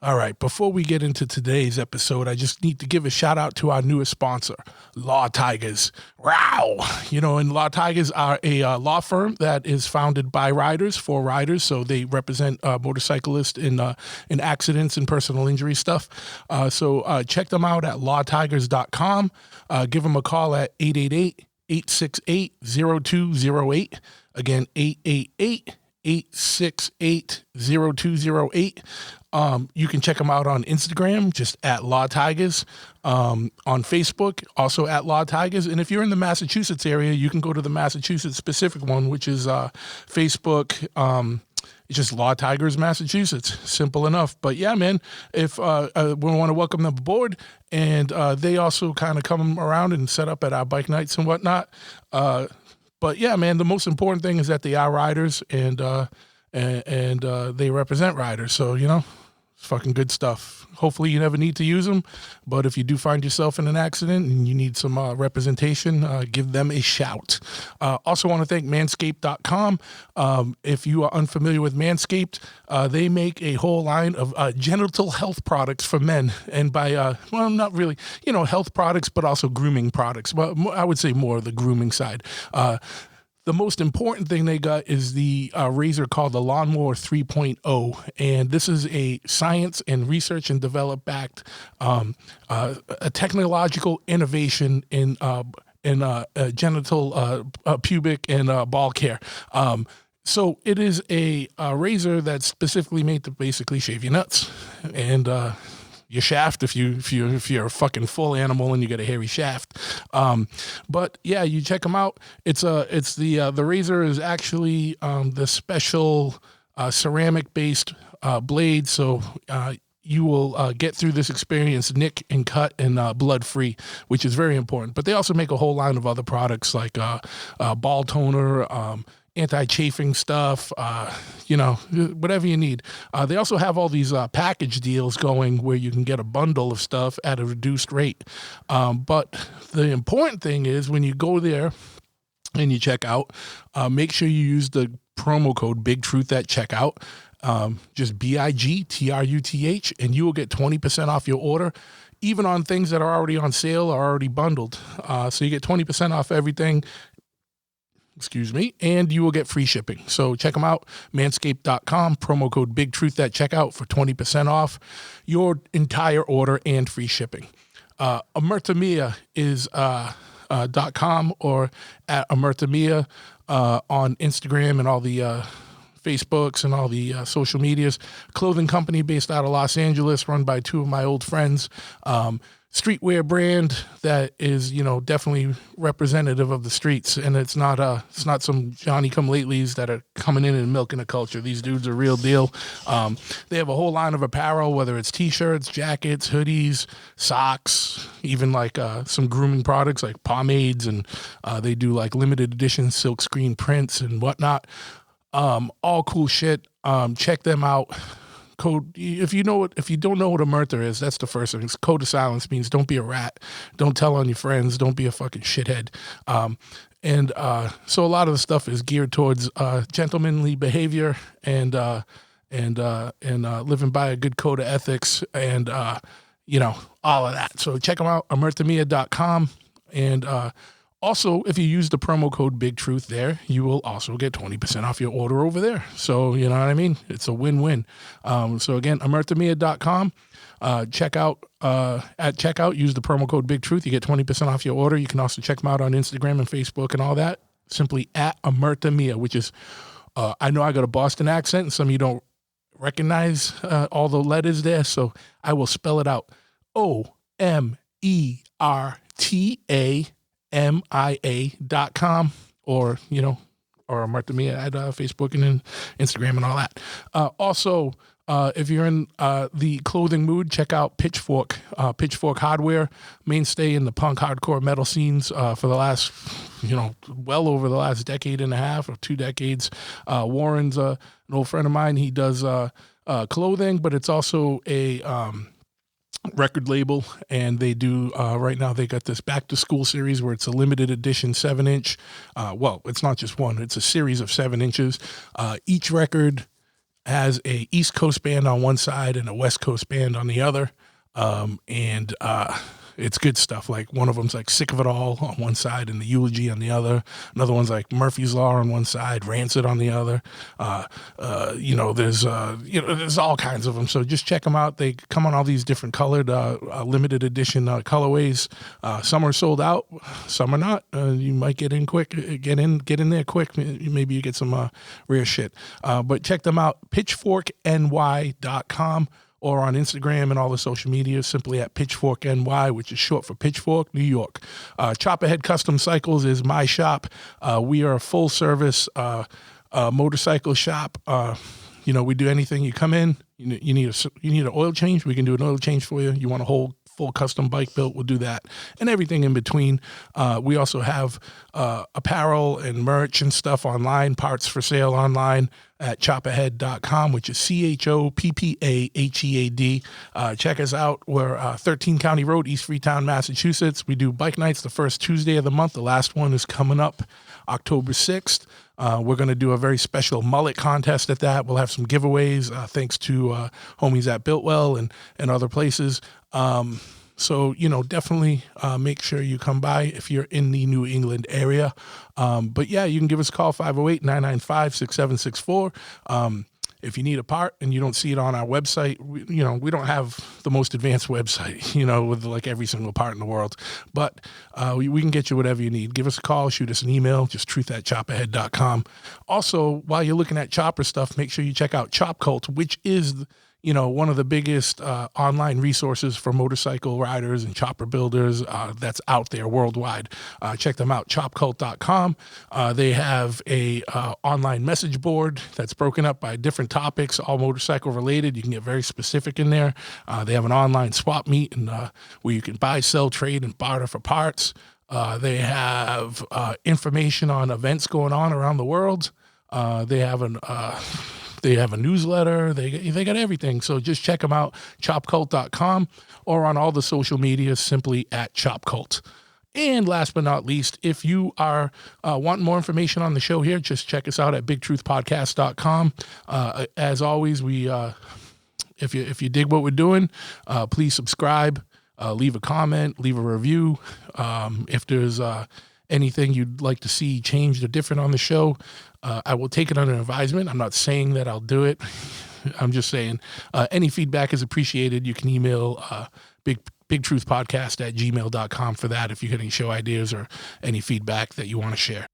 All right, before we get into today's episode, I just need to give a shout out to our newest sponsor, Law Tigers. Wow! And Law Tigers are a law firm that is founded by riders for riders, so they represent motorcyclists in accidents and personal injury stuff. So check them out at lawtigers.com. Give them a call at 888-868-0208. Again, 888-868-0208. You can check them out on Instagram, just at Law Tigers. On Facebook, also at Law Tigers. And if you're in the Massachusetts area, you can go to the Massachusetts specific one, which is Facebook. It's just Law Tigers, Massachusetts. Simple enough. But yeah, man, if we want to welcome them aboard, and they also kind of come around and set up at our bike nights and whatnot. But yeah, man, the most important thing is that they are riders and they represent riders. So, it's fucking good stuff. Hopefully you never need to use them, but if you do find yourself in an accident and you need some representation, give them a shout. Also want to thank manscaped.com. If you are unfamiliar with Manscaped, they make a whole line of genital health products for men. And by, not really, health products, but also grooming products. Well, I would say more the grooming side. The most important thing they got is the razor called the Lawnmower 3.0, and this is a science and research and develop backed a technological innovation in genital, pubic, and ball care. So it is a razor that's specifically made to basically shave your nuts and your shaft if you're a fucking full animal and you get a hairy shaft. But yeah, you check them out. The razor is actually the special ceramic based blade, so you will get through this experience nick and cut and blood free, which is very important. But they also make a whole line of other products like ball toner, anti-chafing stuff, whatever you need. They also have all these package deals going where you can get a bundle of stuff at a reduced rate. But the important thing is when you go there and you check out, make sure you use the promo code BIGTRUTH at checkout. Just BIGTRUTH, and you will get 20% off your order, even on things that are already on sale or already bundled. So you get 20% off everything. And you will get free shipping. So check them out, manscaped.com, promo code BIGTRUTH at checkout for 20% off your entire order and free shipping. Amertamia is .com or at Amertamia on Instagram and all the Facebooks and all the social medias. Clothing company based out of Los Angeles, run by two of my old friends. Streetwear brand that is, definitely representative of the streets, and it's not some Johnny-come-latelys that are coming in and milking a culture. These dudes are real deal. They have a whole line of apparel, whether it's t-shirts, jackets, hoodies, socks, even like some grooming products like pomades, and they do like limited edition silk screen prints and whatnot. All cool shit. Check them out. Code, if you don't know what a murder is, that's the first thing. It's code of silence, means don't be a rat, don't tell on your friends, don't be a fucking shithead. So a lot of the stuff is geared towards gentlemanly behavior and living by a good code of ethics and all of that. So check them out, amertamia.com. And also, if you use the promo code BIGTRUTH there, you will also get 20% off your order over there. So, you know what I mean? It's a win-win. So again, amertamia.com. Check out at checkout, use the promo code BIGTRUTH. You get 20% off your order. You can also check them out on Instagram and Facebook and all that. Simply at Amertamia, which is, I know I got a Boston accent and some of you don't recognize all the letters there. So I will spell it out. OMERTAMIA.com or Amertamia at Facebook and Instagram and all that. Also, if you're in the clothing mood, check out Pitchfork Hardware, mainstay in the punk hardcore metal scenes for the last, well over the last decade and a half or 2 decades. Warren's an old friend of mine. He does clothing, but it's also a record label, and they do right now they got this back to school series where it's a limited edition 7-inch. Well, it's not just one, it's a series of 7 inches. Each record has a East Coast band on one side and a West Coast band on the other. And it's good stuff. Like one of them's like Sick of It All on one side and the Eulogy on the other. Another one's like Murphy's Law on one side, Rancid on the other. There's all kinds of them. So just check them out. They come on all these different colored, limited edition colorways. Some are sold out, some are not. You might get in quick, get in there quick. Maybe you get some rare shit. But check them out, pitchforkny.com. or on Instagram and all the social media, simply at Pitchfork NY, which is short for Pitchfork, New York. Chopperhead Custom Cycles is my shop. We are a full-service motorcycle shop. We do anything. You come in, you need an oil change, we can do an oil change for you. You want a whole full custom bike built, we'll do that, and everything in between. We also have apparel and merch and stuff online, parts for sale online at chopperhead.com, which is CHOPPAHEAD. Check us out. We're 13 County Road, East Freetown, Massachusetts. We do bike nights the first Tuesday of the month. The last one is coming up October 6th. We're going to do a very special mullet contest at that. We'll have some giveaways, thanks to homies at Builtwell and other places. So, definitely make sure you come by if you're in the New England area. But yeah, you can give us a call, 508-995-6764. If you need a part and you don't see it on our website, we don't have the most advanced website, with like every single part in the world. But we can get you whatever you need. Give us a call, shoot us an email, just truth@chopperhead.com. Also, while you're looking at chopper stuff, make sure you check out Chop Cult, which is one of the biggest online resources for motorcycle riders and chopper builders that's out there worldwide. Check them out, chopcult.com. They have a online message board that's broken up by different topics, all motorcycle related. You can get very specific in there. They have an online swap meet and where you can buy, sell, trade, and barter for parts. They have information on events going on around the world. They have a newsletter. They got everything. So just check them out, chopcult.com, or on all the social media, simply at chopcult. And last but not least, if you are wanting more information on the show here, just check us out at bigtruthpodcast.com. As always, we if you dig what we're doing, please subscribe, leave a comment, leave a review. If there's anything you'd like to see changed or different on the show, I will take it under advisement. I'm not saying that I'll do it. I'm just saying any feedback is appreciated. You can email bigtruthpodcast@gmail.com for that if you get any show ideas or any feedback that you want to share.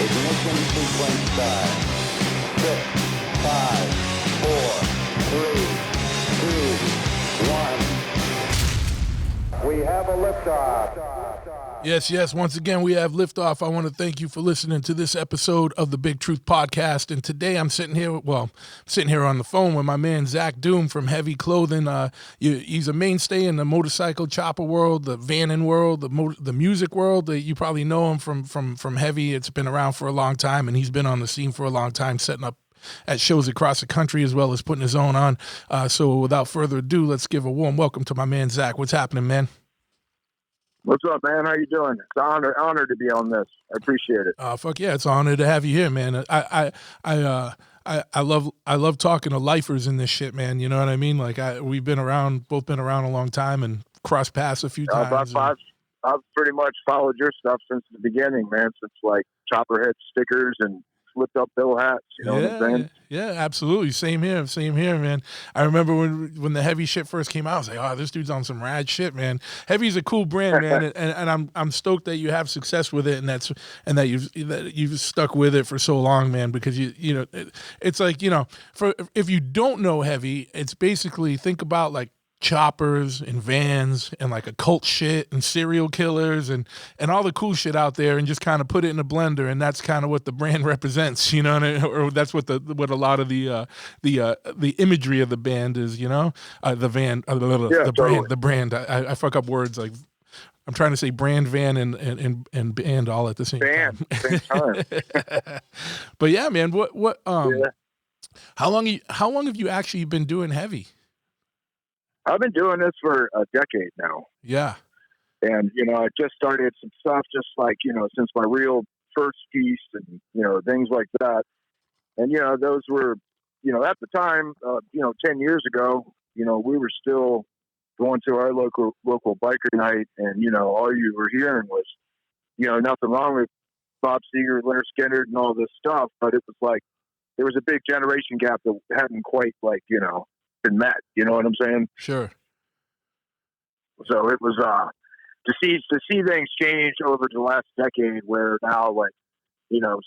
Ignition sequence start. 6, 5, 4, 3, 2, 1. We have a liftoff. Yes. Once again, we have liftoff. I want to thank you for listening to this episode of the Big Truth Podcast. And today I'm sitting here on the phone with my man, Zach Doom from Heavy Clothing. He's a mainstay in the motorcycle chopper world, the vanning world, the music world. You probably know him from Heavy. It's been around for a long time, and he's been on the scene for a long time, setting up at shows across the country as well as putting his own on. So without further ado, let's give a warm welcome to my man, Zach. What's happening, man? What's up, man? How you doing? It's an honor to be on this. I appreciate it. Fuck yeah, it's an honor to have you here, man. I love talking to lifers in this shit, man. You know what I mean? Like we've both been around a long time and crossed paths a few times. I've pretty much followed your stuff since the beginning, man. Since like Chopperhead stickers and flipped up bill hats. You know what I'm saying? Yeah, absolutely. Same here, man. I remember when the Heavy shit first came out, I was like, oh, this dude's on some rad shit, man. Heavy's a cool brand, man, and I'm stoked that you have success with it, and that you've stuck with it for so long, man. Because it's like for if you don't know Heavy, it's basically, think about like choppers and vans and like occult shit and serial killers and all the cool shit out there, and just kind of put it in a blender, and that's kind of what the brand represents, or that's what a lot of the imagery of the band is, the brand. I fuck up words like I'm trying to say brand, van, and band all at the same Band, same time. time. But yeah, man, Yeah. how long have you actually been doing heavy? I've been doing this for a decade now. Yeah. And, I just started some stuff just like, since my real first piece and, things like that. And, those were, at the time, 10 years ago, we were still going to our local biker night. And, all you were hearing was, nothing wrong with Bob Seger, Leonard Skinner and all this stuff. But it was like, there was a big generation gap that hadn't quite been met. You know what I'm saying? Sure. So it was, to see things change over the last decade where now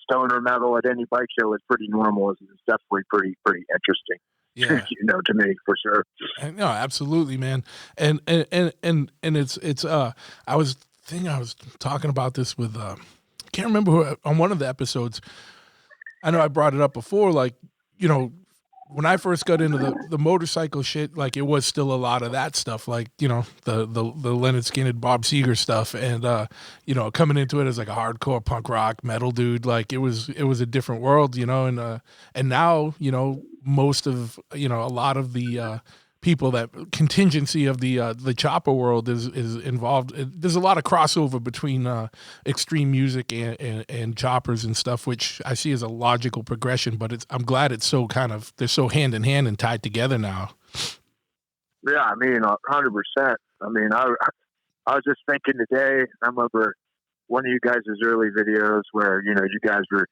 stoner metal at any bike show is pretty normal is definitely pretty interesting. Yeah. To me for sure. No, absolutely, man. And it's I was talking about this with I can't remember who on one of the episodes. I know I brought it up before, when I first got into the motorcycle shit, like it was still a lot of that stuff, like, the Leonard Skinner, Bob Seger stuff. And, coming into it as like a hardcore punk rock metal dude, like it was a different world, and now, most of, a lot of the, people that contingency of the chopper world is involved. There's a lot of crossover between extreme music and choppers and stuff, which I see as a logical progression. But I'm glad it's so they're so hand in hand and tied together now. Yeah, I mean, 100%. I mean, I was just thinking today. I remember one of you guys' early videos where you guys were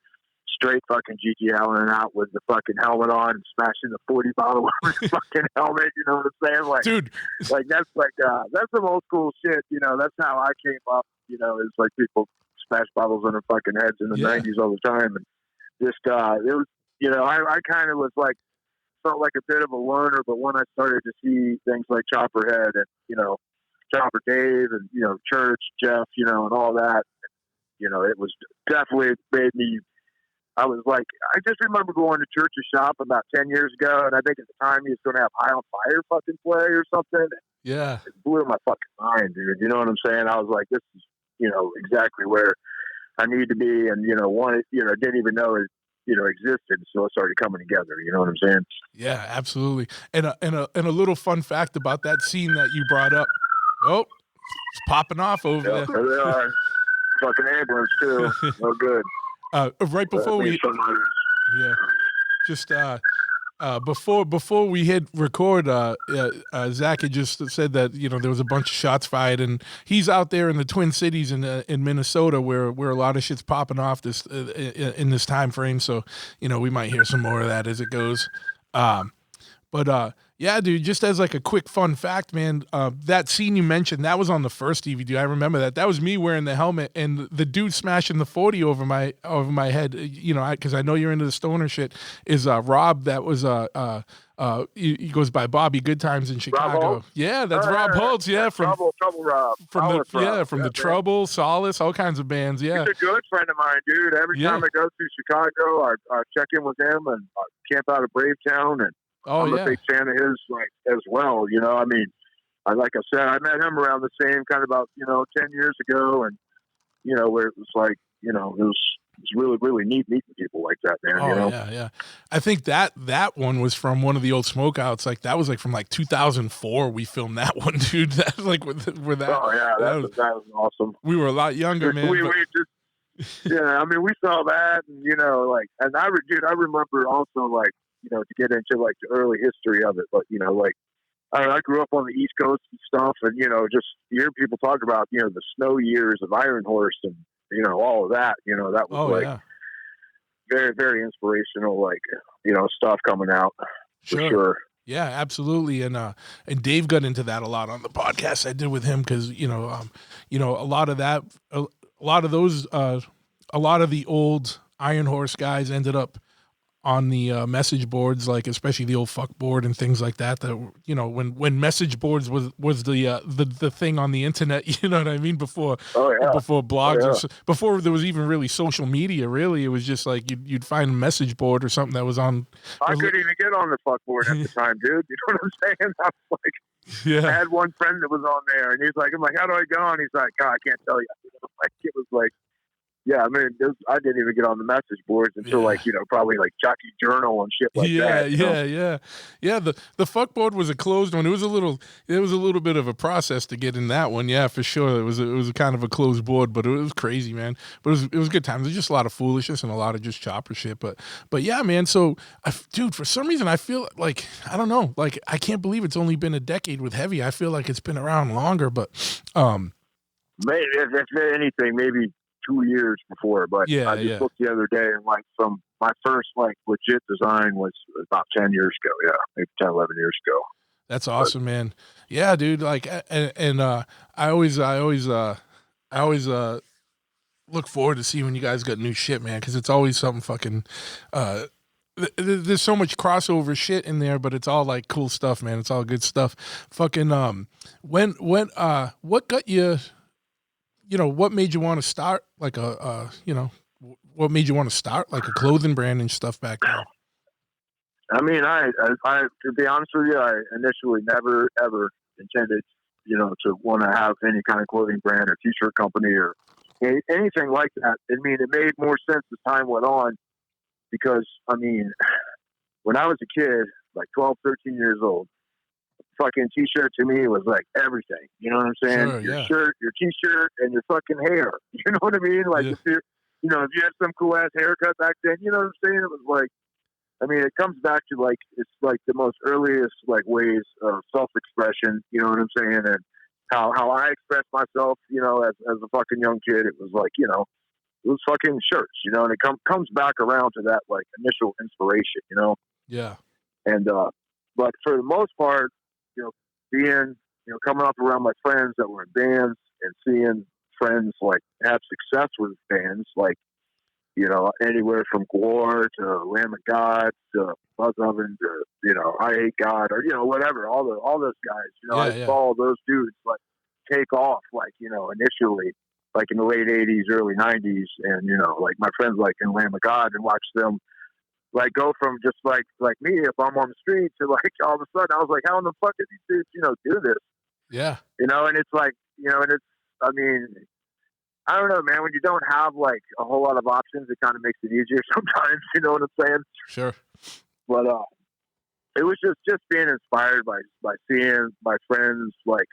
straight fucking Gigi Allen out with the fucking helmet on and smashing the 40 bottle over the fucking helmet, you know what I'm saying? Like, dude, that's some old school shit, that's how I came up, is like people smash bottles on their fucking heads in the 90s all the time. And just, it was, I kind of was like, felt like a bit of a learner, but when I started to see things like Chopperhead and, Chopper Dave and, Church, Jeff, and all that, it was definitely made me, I was like, I just remember going to Church's shop about 10 years ago, and I think at the time he was going to have High on Fire fucking play or something. Yeah. It blew my fucking mind, dude. You know what I'm saying? I was like, this is, exactly where I need to be. And, didn't even know it, existed. So it started coming together. You know what I'm saying? Yeah, absolutely. And a little fun fact about that scene that you brought up. Oh, it's popping off over there. There they are. Fucking ambulance, too. No good. Right before we, just before we hit record, Zach had just said that there was a bunch of shots fired, and he's out there in the Twin Cities in Minnesota where a lot of shit's popping off this in this time frame. So we might hear some more of that as it goes. But yeah, dude, just as like a quick fun fact, man, that scene you mentioned, that was on the first DVD. I remember that. That was me wearing the helmet and the dude smashing the 40 over my head, because I know you're into the stoner shit, is Rob. That was he goes by Bobby Good Times in Chicago. Yeah, that's Rob Holtz. Yeah, from Trouble Rob. From the Trouble, Solace, all kinds of bands. Yeah, he's a good friend of mine, dude. Every time I go through Chicago, I check in with him and I camp out of Bravetown, and I'm a big fan of his, as well. I mean, like I said, I met him around the same kind of about 10 years ago, and where it was like it was really, really neat meeting people like that, man. Yeah. I think that one was from one of the old smokeouts. Like that was like from 2004. We filmed that one, dude. That like with that. Oh yeah, that was awesome. We were a lot younger, man. I mean, we saw that, and and I remember also to get into the early history of it, but I grew up on the East Coast and stuff, and just hear people talk about the snow years of Iron Horse and all of that. That was very, very inspirational, stuff coming out for sure. Yeah, absolutely. And Dave got into that a lot on the podcast I did with him because a lot of that, a lot of the old Iron Horse guys ended up on the message boards, like especially the old fuck board and things like that. That when message boards was the thing on the internet. You know what I mean? Before blogs, before there was even really social media. Really, it was just like you'd find a message board or something that was on. I couldn't even get on the fuck board at the time, dude. You know what I'm saying? I was like, yeah. I had one friend that was on there, and he's like, I'm like, how do I go on? He's like, God, I can't tell you. Like, it was like. Yeah, I mean, I didn't even get on the message boards until probably like Jockey Journal and shit like that. Yeah. The fuck board was a closed one. It was a little bit of a process to get in that one. Yeah, for sure. It was kind of a closed board, but it was crazy, man. But it was good times. It was just a lot of foolishness and a lot of just chopper shit. But yeah, man. So, dude, for some reason, I feel like I don't know. Like I can't believe it's only been a decade with heavy. I feel like it's been around longer, but maybe if anything, maybe 2 years before, but I just looked the other day and like from my first like legit design was about 10 years ago. Yeah, maybe 10, 11 years ago. That's awesome, man. Yeah, dude. Like, and I always look forward to see when you guys got new shit, man, because it's always something fucking. There's so much crossover shit in there, but it's all like cool stuff, man. It's all good stuff. Fucking what got you? What made you want to start like what made you want to start like a clothing brand and stuff back then? I mean, I to be honest with you, I initially never ever intended, to want to have any kind of clothing brand or t-shirt company or anything like that. I mean, it made more sense as time went on because, I mean, when I was a kid, like 12, 13 years old, fucking t-shirt to me was like everything. You know what I'm saying? Sure, your shirt, your t-shirt, and your fucking hair. You know what I mean? Like if you had some cool ass haircut back then, you know what I'm saying? It was like, I mean, it comes back to like it's like the most earliest like ways of self-expression. You know what I'm saying? And how I expressed myself, as a fucking young kid, it was like, it was fucking shirts, and it comes back around to that like initial inspiration, Yeah. And but for the most part, being, coming up around my friends that were in bands and seeing friends like have success with bands, like, anywhere from Gore to Lamb of God to Buzz Oven to, I Hate God or, whatever, all those guys, I saw those dudes like take off, like, initially, like in the late 80s, early 90s. And, like my friends like in Lamb of God and watch them like go from just like me if I'm on the street to like all of a sudden I was like, how in the fuck did these dudes, do this? Yeah. And it's like, and it's, I mean, I don't know, man, when you don't have like a whole lot of options, it kind of makes it easier sometimes, you know what I'm saying? Sure. But it was just being inspired by seeing my friends like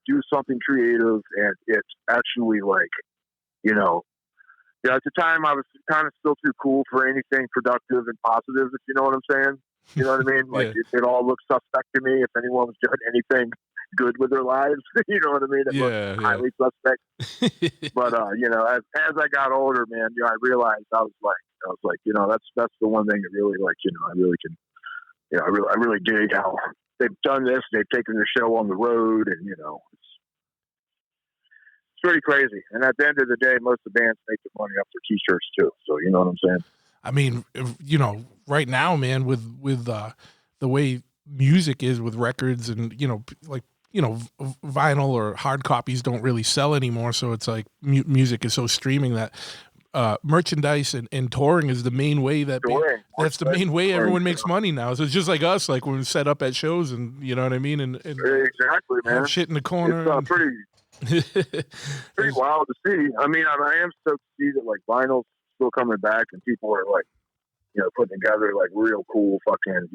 do something creative and it's actually like, at the time I was kind of still too cool for anything productive and positive, if you know what I'm saying. You know what I mean? Like it all looked suspect to me if anyone was doing anything good with their lives. You know what I mean? It looked highly suspect. But as I got older, man, I realized I was like, that's the one thing that really like, I really can, I really dig how they've done this. They've taken their show on the road, and it's pretty crazy. And at the end of the day, most of the bands make their money off their t-shirts too. So you know what I'm saying? I mean, right now, man, with the way music is with records and, vinyl or hard copies don't really sell anymore. So it's like music is so streaming that merchandise and touring is the main way that's the main way everyone makes money now. So it's just like us, like when we set up at shows and you know what I mean? And exactly, man. Have shit in the corner. It's pretty wild to see. I mean, I am stoked to see that like vinyl's still coming back and people are like, putting together like real cool fucking,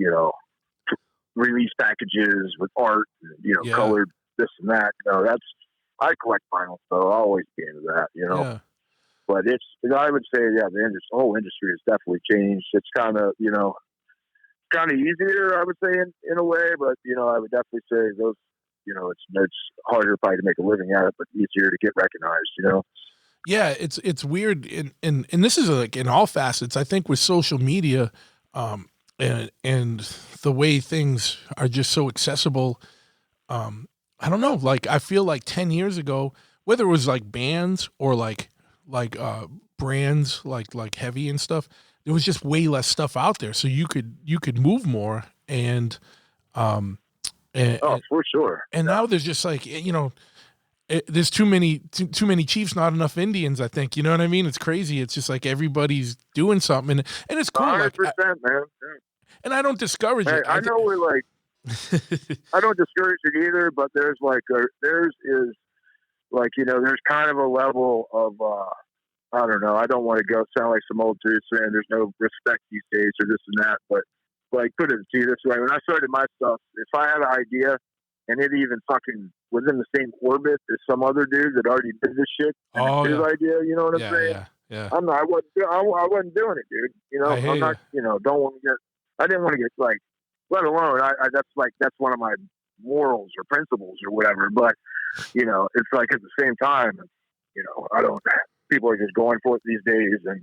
release packages with art and, colored this and that. I collect vinyl, so I'll always be into that, Yeah. But it's, I would say, the whole industry has definitely changed. It's kind of, kind of easier, I would say, in a way, but, I would definitely say those, it's harder probably to make a living at it, but easier to get recognized, Yeah, it's weird, and this is like in all facets. I think with social media, and the way things are just so accessible. I don't know. Like I feel like 10 years ago, whether it was like bands or like brands like heavy and stuff, there was just way less stuff out there, so you could move more, and um and Oh, for sure. and now there's just like, there's too many chiefs, not enough Indians. I think, you know what I mean. It's crazy. It's just like everybody's doing something, and it's cool. Like, 100%, man. and I don't discourage Hey, it. I know we're like, I don't discourage it either, but there's like, there's like, there's kind of a level of, I don't know. I don't want to sound like some old dude saying there's no respect these days or this and that, but like, put it to you this way. When I started my stuff, if I had an idea and it even fucking was in the same orbit as some other dude that already did this shit, and his idea, you know what I'm saying? Yeah. I wasn't doing it, dude. I'm not, don't want to get, I didn't want to get like, let alone, that's one of my morals or principles or whatever. But, it's like at the same time, people are just going for it these days. And,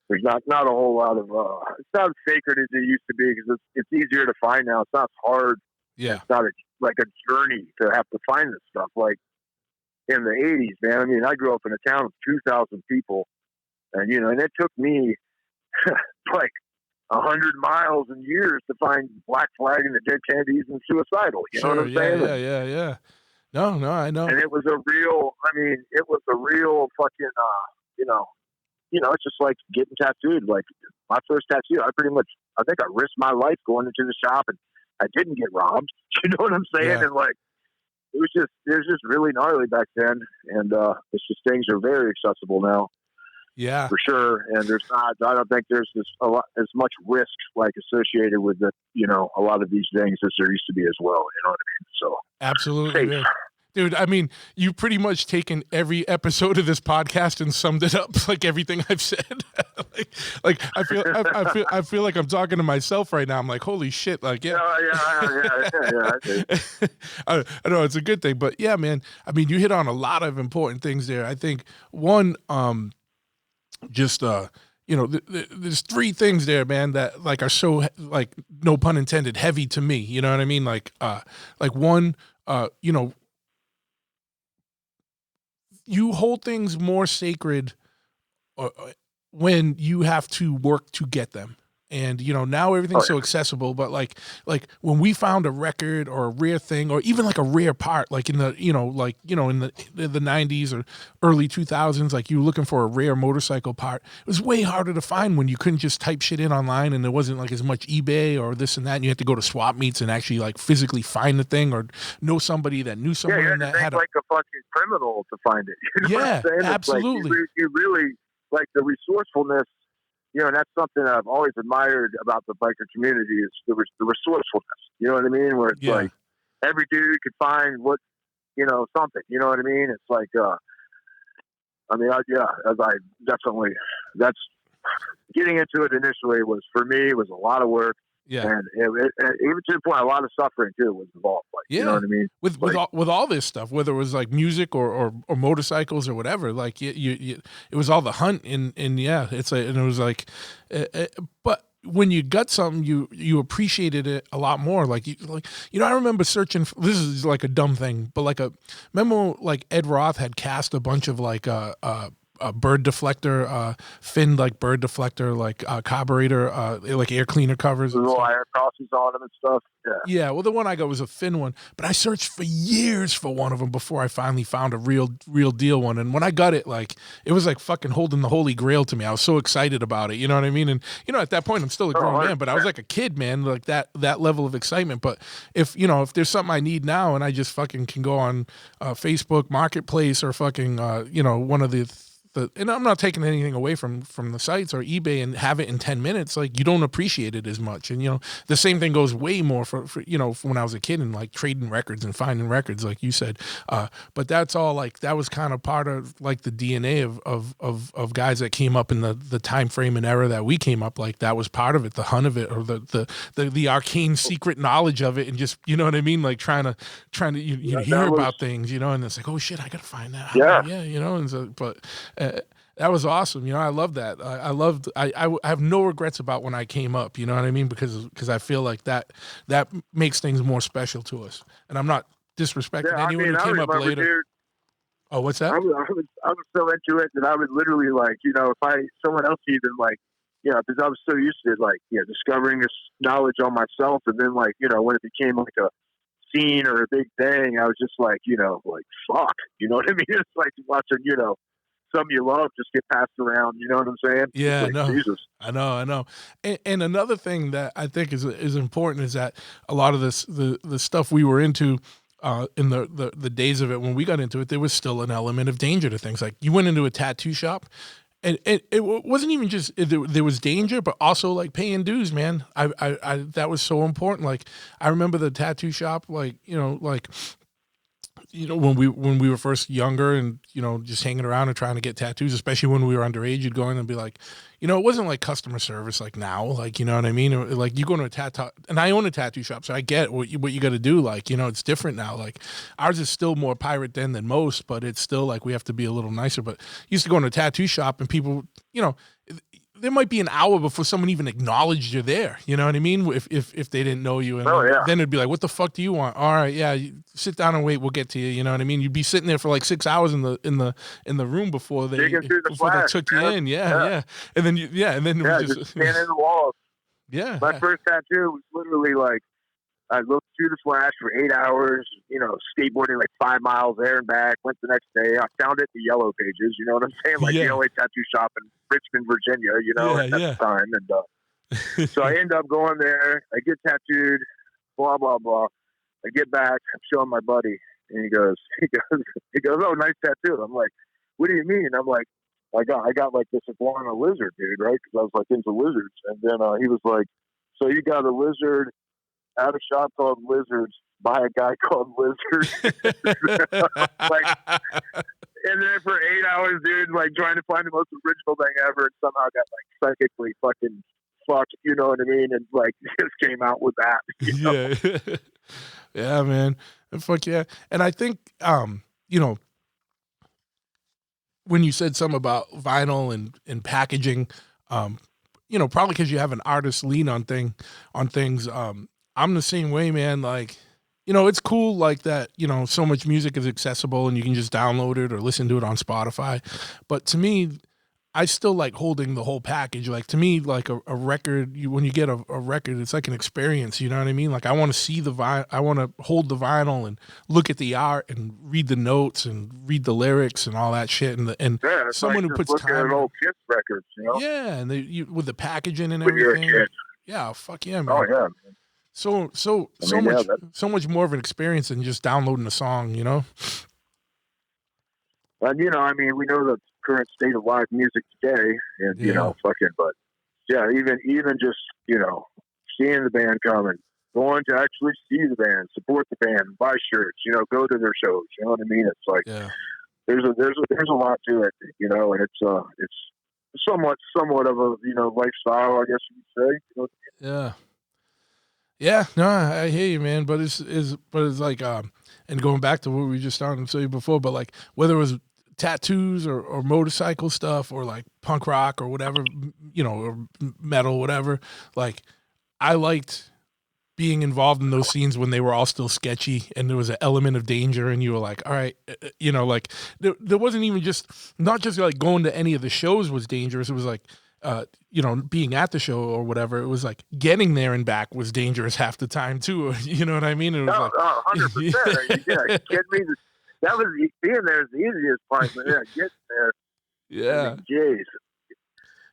there's not a whole lot of, it's not as sacred as it used to be because it's easier to find now. It's not hard. Yeah. It's not like a journey to have to find this stuff. Like in the 80s, man. I mean, I grew up in a town of 2,000 people and, and it took me like 100 miles and years to find Black Flag and the Dead Kennedys and Suicidal. You know what I'm saying? Yeah. No, I know. And it was a real fucking, it's just like getting tattooed. Like my first tattoo, I think I risked my life going into the shop and I didn't get robbed. You know what I'm saying? Yeah. And like, it was just really gnarly back then. And, it's just, things are very accessible now. Yeah, for sure. And I don't think there's as much risk like associated with a lot of these things as there used to be as well. You know what I mean? So absolutely, man. Dude. I mean, you pretty much taken every episode of this podcast and summed it up, like everything I've said. like I feel like I'm talking to myself right now. I'm like, holy shit! Like, yeah. I know it's a good thing, but yeah, man. I mean, you hit on a lot of important things there. I think one, just there's three things there, man, that like are so, like, no pun intended, heavy to me. You know what I mean? Like one, you hold things more sacred when you have to work to get them. And, now everything's so accessible, but like when we found a record or a rare thing, or even like a rare part, like in the, in the 90s or early 2000s, like you were looking for a rare motorcycle part, it was way harder to find when you couldn't just type shit in online and there wasn't like as much eBay or this and that. And you had to go to swap meets and actually like physically find the thing or know somebody that knew someone that had like a fucking criminal to find it. You know what I'm saying? Absolutely. Like you really, like, the resourcefulness. And that's something I've always admired about the biker community is the resourcefulness. You know what I mean? Where it's like every dude could find something. You know what I mean? It's like, that's getting into it initially was a lot of work. Yeah. And even to the point, a lot of suffering too was involved. Like, you know what I mean? With all this stuff, whether it was like music or motorcycles or whatever, like it was all the hunt and it's like, and it was like, but when you got something, you appreciated it a lot more. Like I remember searching for, this is like a dumb thing, but remember like Ed Roth had cast a bunch of like a bird deflector, finned like bird deflector, like carburetor, like air cleaner covers. The little air crosses on them and stuff. Yeah. Well, the one I got was a fin one, but I searched for years for one of them before I finally found a real deal one. And when I got it, like, it was like fucking holding the holy grail to me. I was so excited about it. You know what I mean? And, at that point I'm still a grown man, but I was like a kid, man, like that level of excitement. But if there's something I need now and I just fucking can go on Facebook Marketplace or fucking, one of the and I'm not taking anything away from the sites or eBay and have it in 10 minutes, like, you don't appreciate it as much. And, the same thing goes way more for when I was a kid and like trading records and finding records, like you said. But that's all like, that was kind of part of like the DNA of guys that came up in the time frame and era that we came up. Like, that was part of it, the hunt of it, or the arcane secret knowledge of it. And just, you know what I mean? Like trying to hear about things, and it's like, oh shit, I got to find that. Yeah. And so, but that was awesome. I love that. I have no regrets about when I came up, you know what I mean? Because I feel like that makes things more special to us. And I'm not disrespecting anyone who came up later. Dude, what's that? I was so into it that I would literally, like, if someone else even like you know, because I was so used to like, discovering this knowledge on myself. And then like, when it became like a scene or a big thing, I was just like, like, fuck, you know what I mean? It's like watching, something you love just get passed around. You know what I'm saying? Yeah, Like, no, Jesus. I know. And another thing that I think is important is that a lot of the stuff we were into in the days of it when we got into it, there was still an element of danger to things. Like you went into a tattoo shop, and wasn't even just there was danger, but also like paying dues, man. I that was so important. Like I remember the tattoo shop, like when we were first younger and just hanging around and trying to get tattoos, especially when we were underage, you'd go in and be like, it wasn't like customer service like now, like you know what I mean, like you go to a tattoo, and I own a tattoo shop, so I get what you got to do, like it's different now. Like ours is still more pirate den than most, but it's still like we have to be a little nicer. But used to go in a tattoo shop and people, there might be an hour before someone even acknowledged you're there. You know what I mean? If they didn't know you, and then it'd be like, "What the fuck do you want?" All right, yeah, you sit down and wait. We'll get to you. You know what I mean? You'd be sitting there for like 6 hours in the room before they took you in. Yeah. And then we just stand in the walls. Yeah. My first tattoo was literally like I looked through the flash for 8 hours. Skateboarding like 5 miles there and back. Went the next day. I found it in the Yellow Pages. You know what I'm saying? Like the only tattoo shop in Richmond, Virginia. At the time, and so I end up going there. I get tattooed. Blah blah blah. I get back. I'm showing my buddy, and he goes, "Oh, nice tattoo." I'm like, "What do you mean?" I'm like, I got like this iguana lizard, dude, right? Because I was like into lizards, and then he was like, "So you got a lizard at a shop called Lizards by a guy called Lizard?" Like, and then for 8 hours, dude, like trying to find the most original thing ever, and somehow got like psychically fucking fucked, you know what I mean? And like just came out with that. Yeah. Yeah, man. Fuck yeah. And I think when you said something about vinyl and packaging, probably because you have an artist lean on things. I'm the same way, man. Like, it's cool like that, so much music is accessible and you can just download it or listen to it on Spotify. But to me, I still like holding the whole package. Like to me, like a record, when you get a record, it's like an experience. You know what I mean? Like I want to see I want to hold the vinyl and look at the art and read the notes and read the lyrics and all that shit. And someone like who puts looking time at old Kiss records, Yeah, and with the packaging and everything. Yeah, fuck yeah, man. Oh yeah. So much more of an experience than just downloading a song. And we know the current state of live music today, and but even just seeing the band come and going to actually see the band, support the band, buy shirts, go to their shows. You know what I mean? It's like there's a lot to it, and it's somewhat of a lifestyle, I guess you could say. Yeah. Yeah, no, I hear you, man. But it's like and going back to what we just started to say before, but like whether it was tattoos or motorcycle stuff or like punk rock or whatever, or metal, whatever. Like I liked being involved in those scenes when they were all still sketchy and there was an element of danger and you were like, all right, like there wasn't even not just like going to any of the shows was dangerous. It was like, being at the show or whatever, it was like getting there and back was dangerous half the time too. You know what I mean? It was 100%. Yeah, kidding me? That was being there is the easiest part, but getting there. Yeah. Jeez.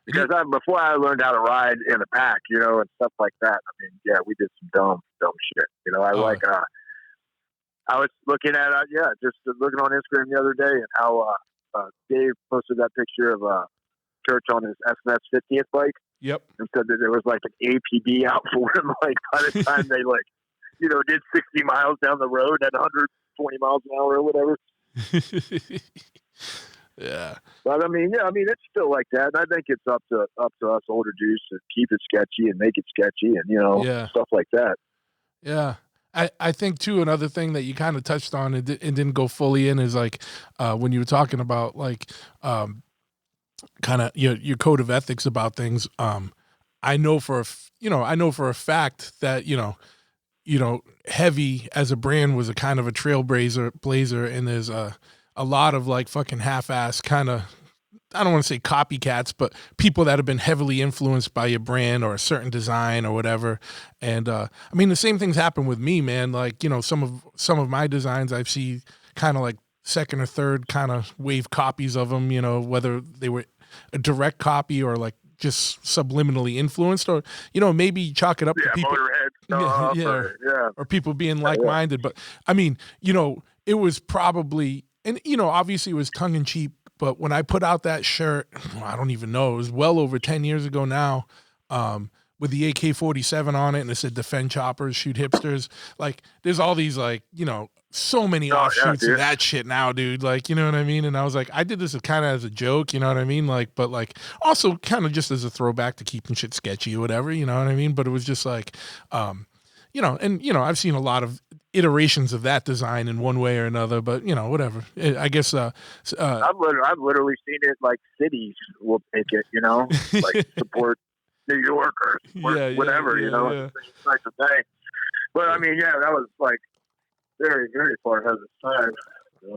Because before I learned how to ride in a pack, and stuff like that. I mean, we did some dumb shit. I was looking at just looking on Instagram the other day and how Dave posted that picture of church on his SMS 50th bike. Yep. And said that there was like an APB out for him. Like by the time they did 60 miles down the road at 120 miles an hour or whatever. Yeah. But it's still like that. And I think it's up to us older dudes to keep it sketchy and make it sketchy and, stuff like that. Yeah. I think too, another thing that you kind of touched on and didn't go fully in is like, when you were talking about like, kind of your code of ethics about things. I know for a fact that, Heavy as a brand was a kind of a trailblazer, and there's a lot of like fucking half-ass kind of I don't want to say copycats, but people that have been heavily influenced by your brand or a certain design or whatever. And I mean, the same things happen with me, man. Like, you know, some of my designs I've seen kind of like second or third kind of wave copies of them, you know, whether they were a direct copy or like just subliminally influenced, or, you know, maybe chalk it up to people. Motorhead stuff, Or people being like-minded. But I mean, you know, it was probably, and, you know, obviously it was tongue in cheek. But when I put out that shirt, I don't even know, it was well over 10 years ago now, with the AK-47 on it, and it said defend choppers, shoot hipsters. Like, there's all these, like, you know, so many offshoots of that shit now, dude. Like, you know what I mean? And I was like, I did this kind of as a joke, you know what I mean? Like, but like, also kind of just as a throwback to keeping shit sketchy or whatever, you know what I mean? But it was just like, you know, and, you know, I've seen a lot of iterations of that design in one way or another, but, you know, whatever. I guess, I've literally seen it, like, cities will take it, you know, like support New York or whatever, you know, it's like the thing. But I mean, that was like very, very far ahead of its time. You know?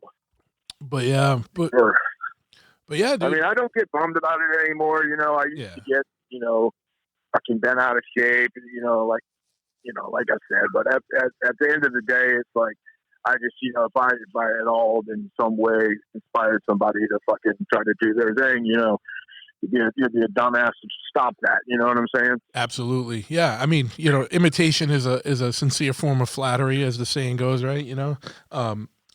But yeah, dude. I mean, I don't get bummed about it anymore. You know, I used to get, you know, fucking bent out of shape, you know, like I said, but at the end of the day, it's like, I just, you know, if I at all in some way inspired somebody to fucking try to do their thing, you know, you'd be a dumbass to stop that. You know what I'm saying? Absolutely. Yeah. I mean, you know, imitation is a sincere form of flattery, as the saying goes, right? You know?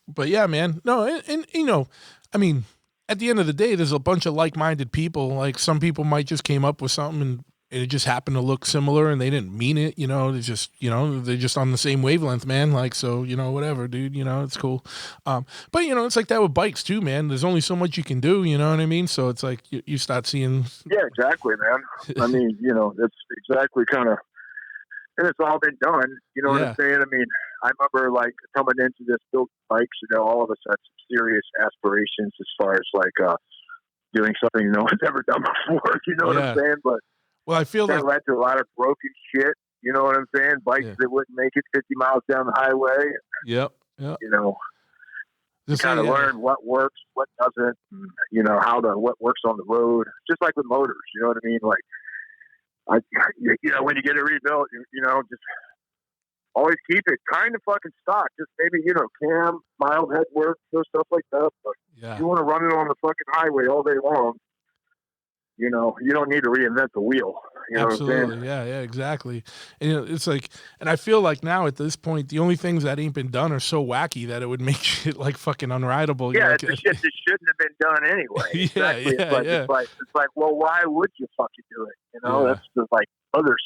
But yeah, man, no. And you know, I mean, at the end of the day, there's a bunch of like-minded people. Like, some people might just came up with something and it just happened to look similar and they didn't mean it, you know, it's just, you know, they're just on the same wavelength, man. Like, so, you know, whatever, dude, you know, it's cool. But, you know, it's like that with bikes too, man. There's only so much you can do, you know what I mean? So it's like you start seeing. Yeah, exactly, man. I mean, you know, that's exactly kind of, and it's all been done. You know what I'm saying? I mean, I remember, like, coming into this built bikes, you know, all of us had some serious aspirations as far as, like, doing something no one's ever done before. You know what I'm saying? But well, I feel that led to a lot of broken shit. You know what I'm saying? Bikes that wouldn't make it 50 miles down the highway. Yep. You know, you kind of learn what works, what doesn't, and, you know, what works on the road. Just like with motors, you know what I mean? Like, you know, when you get it rebuilt, you know, just always keep it kind of fucking stock. Just maybe, you know, cam, mild head work, stuff like that. But if you want to run it on the fucking highway all day long, you know, you don't need to reinvent the wheel. You know Absolutely. what I'm saying? Yeah, exactly. And, you know, it's like, and I feel like now at this point, the only things that ain't been done are so wacky that it would make shit like fucking unrideable. Yeah, like, it's shit that shouldn't have been done anyway. Exactly. It's like, well, why would you fucking do it? You know, that's just like other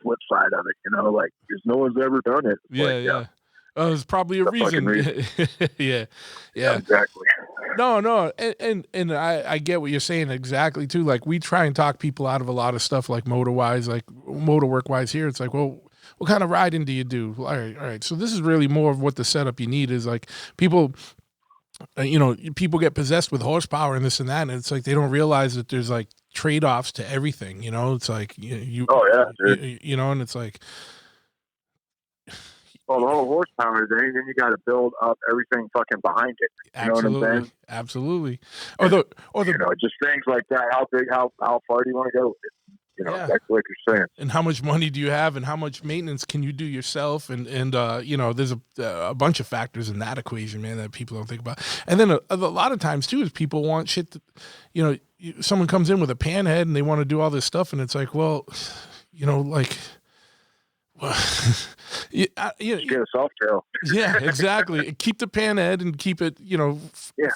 flip side of it. You know, like, because no one's ever done it. It's there's probably a reason. Yeah, exactly. No, and I get what you're saying exactly too. Like, we try and talk people out of a lot of stuff, like motor work wise here. It's like, well, what kind of riding do you do? All right. So this is really more of what the setup you need is. Like, people, you know, people get possessed with horsepower and this and that, and it's like they don't realize that there's like trade-offs to everything. You know, it's like you know, and it's like. Well, the whole horsepower thing, then you got to build up everything fucking behind it. You know what I'm saying? Absolutely. Or you know, just things like that. How big, how far do you want to go with it? You know, that's what you're saying. And how much money do you have, and how much maintenance can you do yourself? And you know, there's a bunch of factors in that equation, man, that people don't think about. And then a lot of times too is people want shit that, you know, someone comes in with a panhead and they want to do all this stuff, and it's like, well, you know, like. Get a soft tail. Yeah, exactly. Keep the panhead and keep it, you know,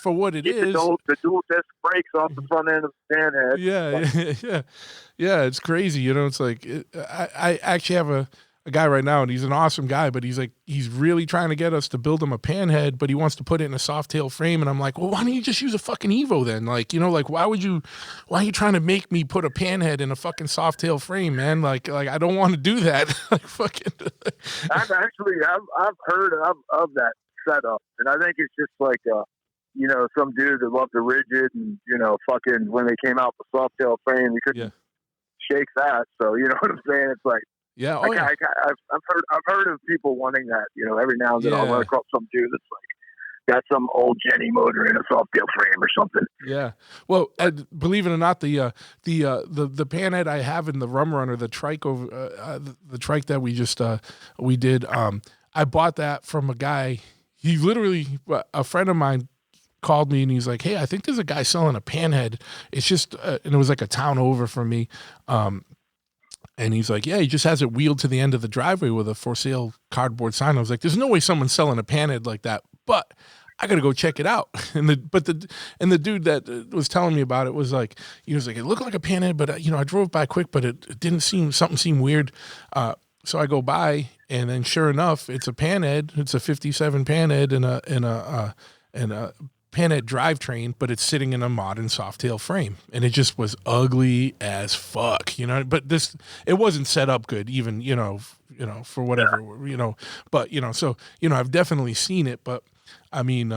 for what it is. The dual disc brakes off the front end of the panhead. Yeah. It's crazy, you know. It's like I actually have a guy right now, and he's an awesome guy, but he's like, he's really trying to get us to build him a panhead, but he wants to put it in a soft tail frame. And I'm like, well, why don't you just use a fucking Evo then? Like, you know, like, why are you trying to make me put a panhead in a fucking soft tail frame, man? Like I don't want to do that. Like, fucking. I've heard of that setup, and I think it's just like, you know, some dude that loved the rigid, and, you know, fucking when they came out with soft tail frame, we couldn't shake that. So, you know what I'm saying? It's like, yeah, I've heard of people wanting that. You know, every now and then I'll run across some dude that's like, got some old Jenny motor in a soft tail frame or something. Yeah. Well, believe it or not, the panhead I have in the Rum Runner, the trike over the trike that we did. I bought that from a guy. He literally, a friend of mine called me and he's like, "Hey, I think there's a guy selling a panhead. It's just," and it was like a town over from me. And he's like, "Yeah, he just has it wheeled to the end of the driveway with a for sale cardboard sign." I was like, "There's no way someone's selling a panhead like that," but I got to go check it out. And the dude that was telling me about it was like, he was like, "It looked like a panhead, but I drove by quick, but it didn't something seemed weird." So I go by, and then sure enough, it's a panhead. It's a '57 panhead and a panhead drivetrain, but it's sitting in a modern softail frame, and it just was ugly as fuck, But it wasn't set up good, even for whatever, But so I've definitely seen it, but I mean,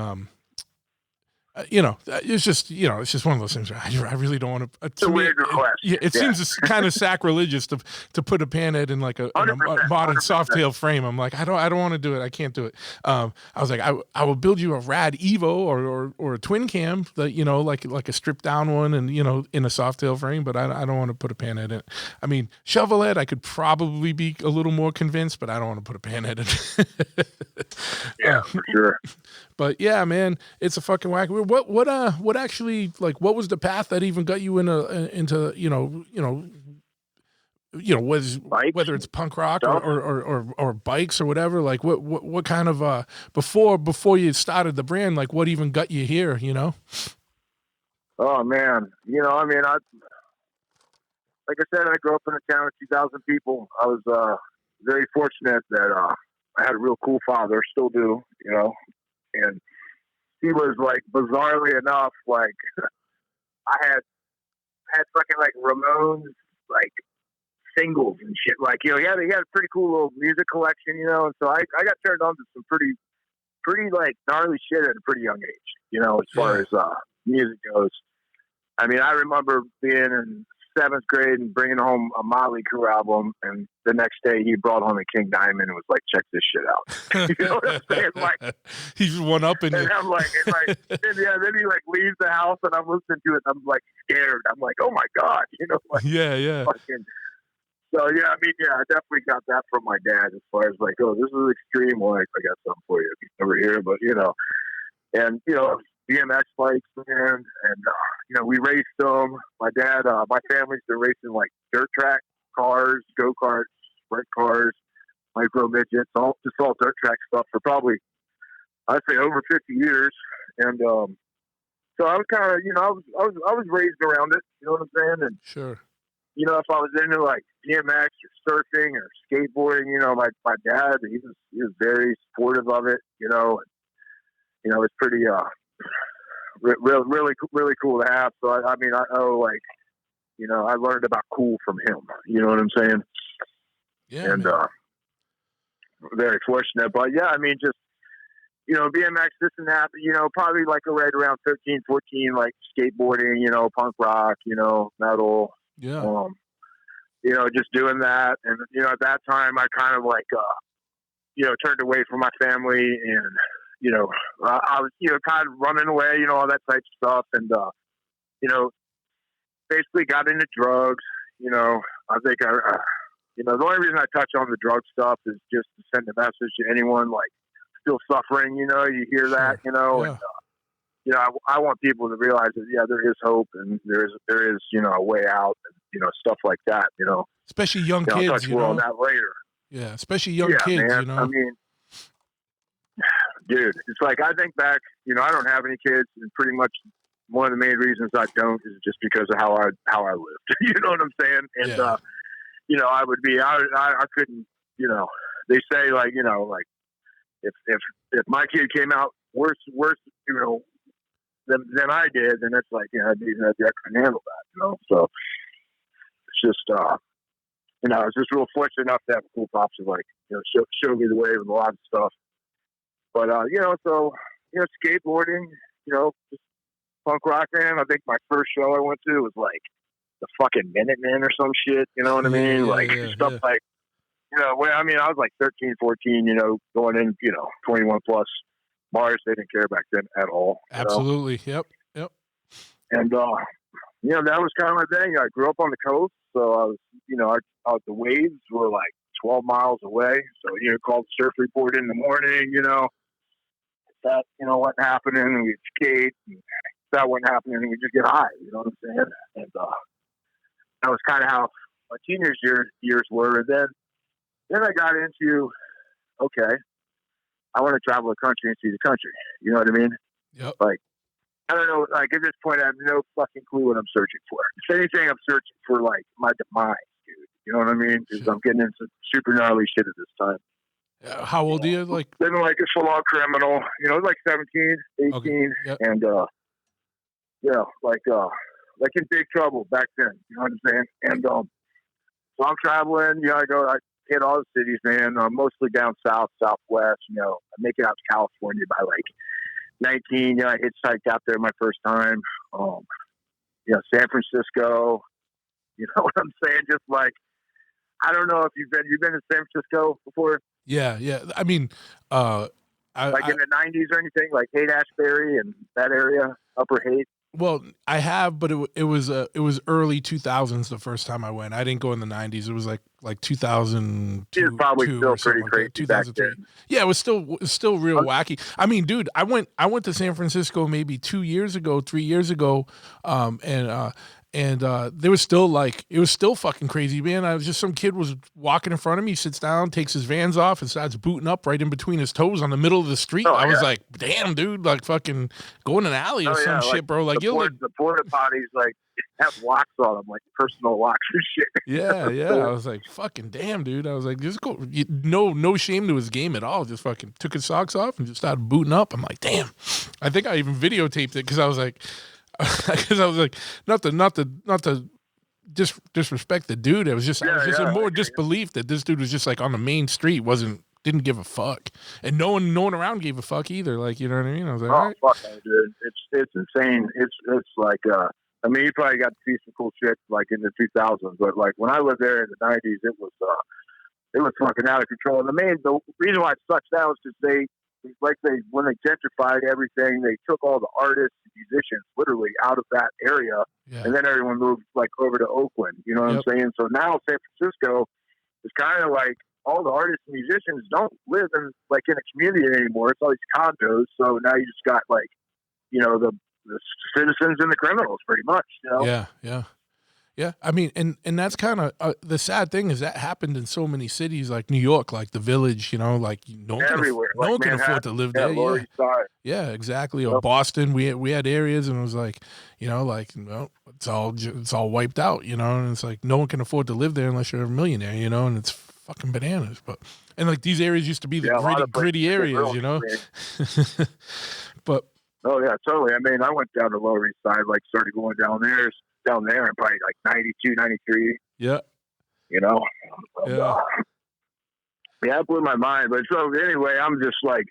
it's just one of those things. I really don't want to. It's a weird request. It seems kind of sacrilegious to put a panhead in like a modern 100%. Softail frame. I'm like, I don't want to do it. I can't do it. I was like, I will build you a rad Evo or a twin cam that like a stripped down one and in a softail frame, but I don't want to put a panhead in it. I mean, shovelhead, I could probably be a little more convinced, but I don't want to put a panhead in. Yeah, for sure. But yeah, man, it's a fucking whack. What actually, like, what was the path that even got you into whether it's punk rock or bikes or whatever, like what kind of before you started the brand, like what even got you here, Oh man, like I said, I grew up in a town of 2,000 people. I was very fortunate that I had a real cool father, still do, and he was like, bizarrely enough, like I had fucking like Ramones like singles and shit. Like, he had a pretty cool little music collection, and so I got turned on to some pretty like gnarly shit at a pretty young age, as far as music goes. I mean, I remember being in 7th grade and bringing home a Motley Crue album, and the next day he brought home a King Diamond and was like, "Check this shit out." You know what I'm saying? Like, he's one up in you. And I'm like, then he like leaves the house and I'm listening to it and I'm like scared. I'm like, oh my God, like, yeah. Fucking, so yeah, I definitely got that from my dad as far as like, oh, this is extreme. Well, I got something for you over here, but and BMX bikes, man, and we raced them. My dad, my family's been racing like dirt track cars, go-karts, sprint cars, micro midgets, all dirt track stuff for probably, I'd say, over 50 years. And so I was kind of, I was raised around it. You know what I'm saying? And sure. If I was into like BMX or surfing or skateboarding, my dad, he was very supportive of it. It's pretty really cool to have. So I owe like, I learned about cool from him. You know what I'm saying? Yeah. And very fortunate. But yeah, just BMX, this and that. Probably like right around 13, 14, like skateboarding. Punk rock. Metal. Yeah. Just doing that, and at that time I kind of like turned away from my family and. I was, kind of running away, all that type of stuff. And, basically got into drugs. I think the only reason I touch on the drug stuff is just to send a message to anyone like still suffering, you hear that, Yeah. And, I want people to realize that, yeah, there is hope and there is, a way out and, stuff like that, Especially young kids, I'll touch more on that later. Yeah. Especially young kids, man. Dude, it's like, I think back, I don't have any kids, and pretty much one of the main reasons I don't is just because of how I lived. You know what I'm saying? And, I would be, I couldn't, they say like, like if my kid came out worse, than I did, then it's like, I couldn't handle that, So it's just, I was just real fortunate enough to have cool pops who like, show me the way with a lot of stuff. But, skateboarding, just punk rock, man. I think my first show I went to was like the fucking Minutemen or some shit. You know what I mean? Stuff like, I was like 13, 14, going in, 21 plus bars, they didn't care back then at all. Absolutely. Yep. And, that was kind of my thing. I grew up on the coast, so I was, the waves were like 12 miles away. So, call the surf report in the morning, that, wasn't happening, and we'd skate. And that wasn't happening, and we'd just get high, you know what I'm saying? And that was kind of how my teenage years were. And then I got into, okay, I want to travel the country and see the country. You know what I mean? Yep. Like, I don't know. Like, at this point, I have no fucking clue what I'm searching for. If anything, I'm searching for, like, my demise, dude. You know what I mean? Because I'm getting into super gnarly shit at this time. How old are you? Like, living like a full-on criminal. Like 17, 18. Okay. Yep. And, like in big trouble back then. You know what I'm saying? And so I'm traveling. I hit all the cities, man. Mostly down south, southwest. I make it out to California by, like, 19, I hitchhiked out there my first time. San Francisco. You know what I'm saying? Just like, I don't know if you've been to San Francisco before. Yeah. I mean, in the 90s or anything, like Haight-Ashbury and that area, Upper Haight. Well, I have, but it was early 2000s the first time I went. I didn't go in the 90s. It was like 2002. It was probably still pretty crazy back then. Yeah, it was still real wacky. I mean, dude, I went to San Francisco maybe 3 years ago, and there was still it was still fucking crazy, man. I was just, some kid was walking in front of me, sits down, takes his Vans off, and starts booting up right in between his toes on the middle of the street. I was like, damn, dude, like fucking go in an alley or some shit, bro. Like, the porta potties like have locks on them, like personal locks and shit. Yeah. I was like, fucking damn, dude. I was like, just go. No shame to his game at all. Just fucking took his socks off and just started booting up. I'm like, damn. I think I even videotaped it because I was like, not to disrespect the dude. I was just in more disbelief that this dude was just like on the main street, didn't give a fuck, and no one around gave a fuck either. Like, you know what I mean? I was like, all right. Fuck no, dude. It's insane. It's like, I mean, you probably got to see some cool shit like in the 2000s, but like when I lived there in the 90s, it was fucking out of control. And the reason why it sucks now is because when they gentrified everything, they took all the artists and musicians literally out of that area, and then everyone moved like over to Oakland. You know what I'm saying? So now San Francisco is kind of like all the artists and musicians don't live in a community anymore. It's all these condos. So now you just got the citizens and the criminals, pretty much. Yeah. I mean, and that's kind of the sad thing is that happened in so many cities like New York, like the Village, like no one can afford to live there. Yeah, exactly. Or Boston, we had areas, and it was like, it's all wiped out, and it's like no one can afford to live there unless you're a millionaire, and it's fucking bananas. And like these areas used to be the gritty areas, but. Oh yeah, totally. I mean, I went down to Lower East Side, started going down there in probably like 92, 93. Yeah. Yeah, it blew my mind. But so anyway, I'm just like,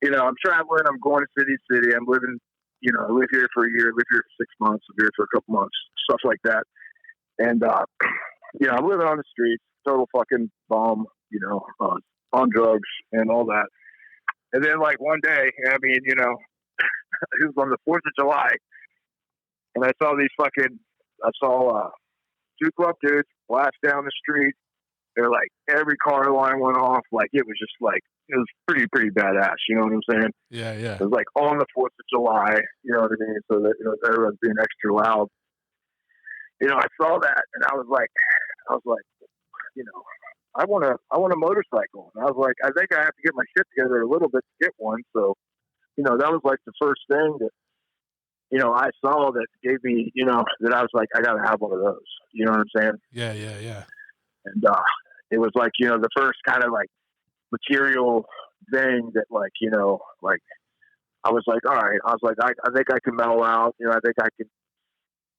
I'm traveling, I'm going to city to city, I'm living, I live here for a year, live here for 6 months, live here for a couple months, stuff like that. And, I'm living on the streets, total fucking bum, on drugs and all that. And then like one day, I mean, it was on the 4th of July, and I saw two club dudes blast down the street. They're like, every car line went off. Like, it was just like, it was pretty badass. You know what I'm saying? Yeah. It was like on the 4th of July, you know what I mean? So that, everyone's being extra loud. I saw that, and I was like, I want a motorcycle. And I was like, I think I have to get my shit together a little bit to get one. So, that was like the first thing that, I saw that gave me, that I was like, I got to have one of those. You know what I'm saying? Yeah. And it was like, the first kind of like material thing that like, I was like, all right. I was like, I think I can mellow out. I think I can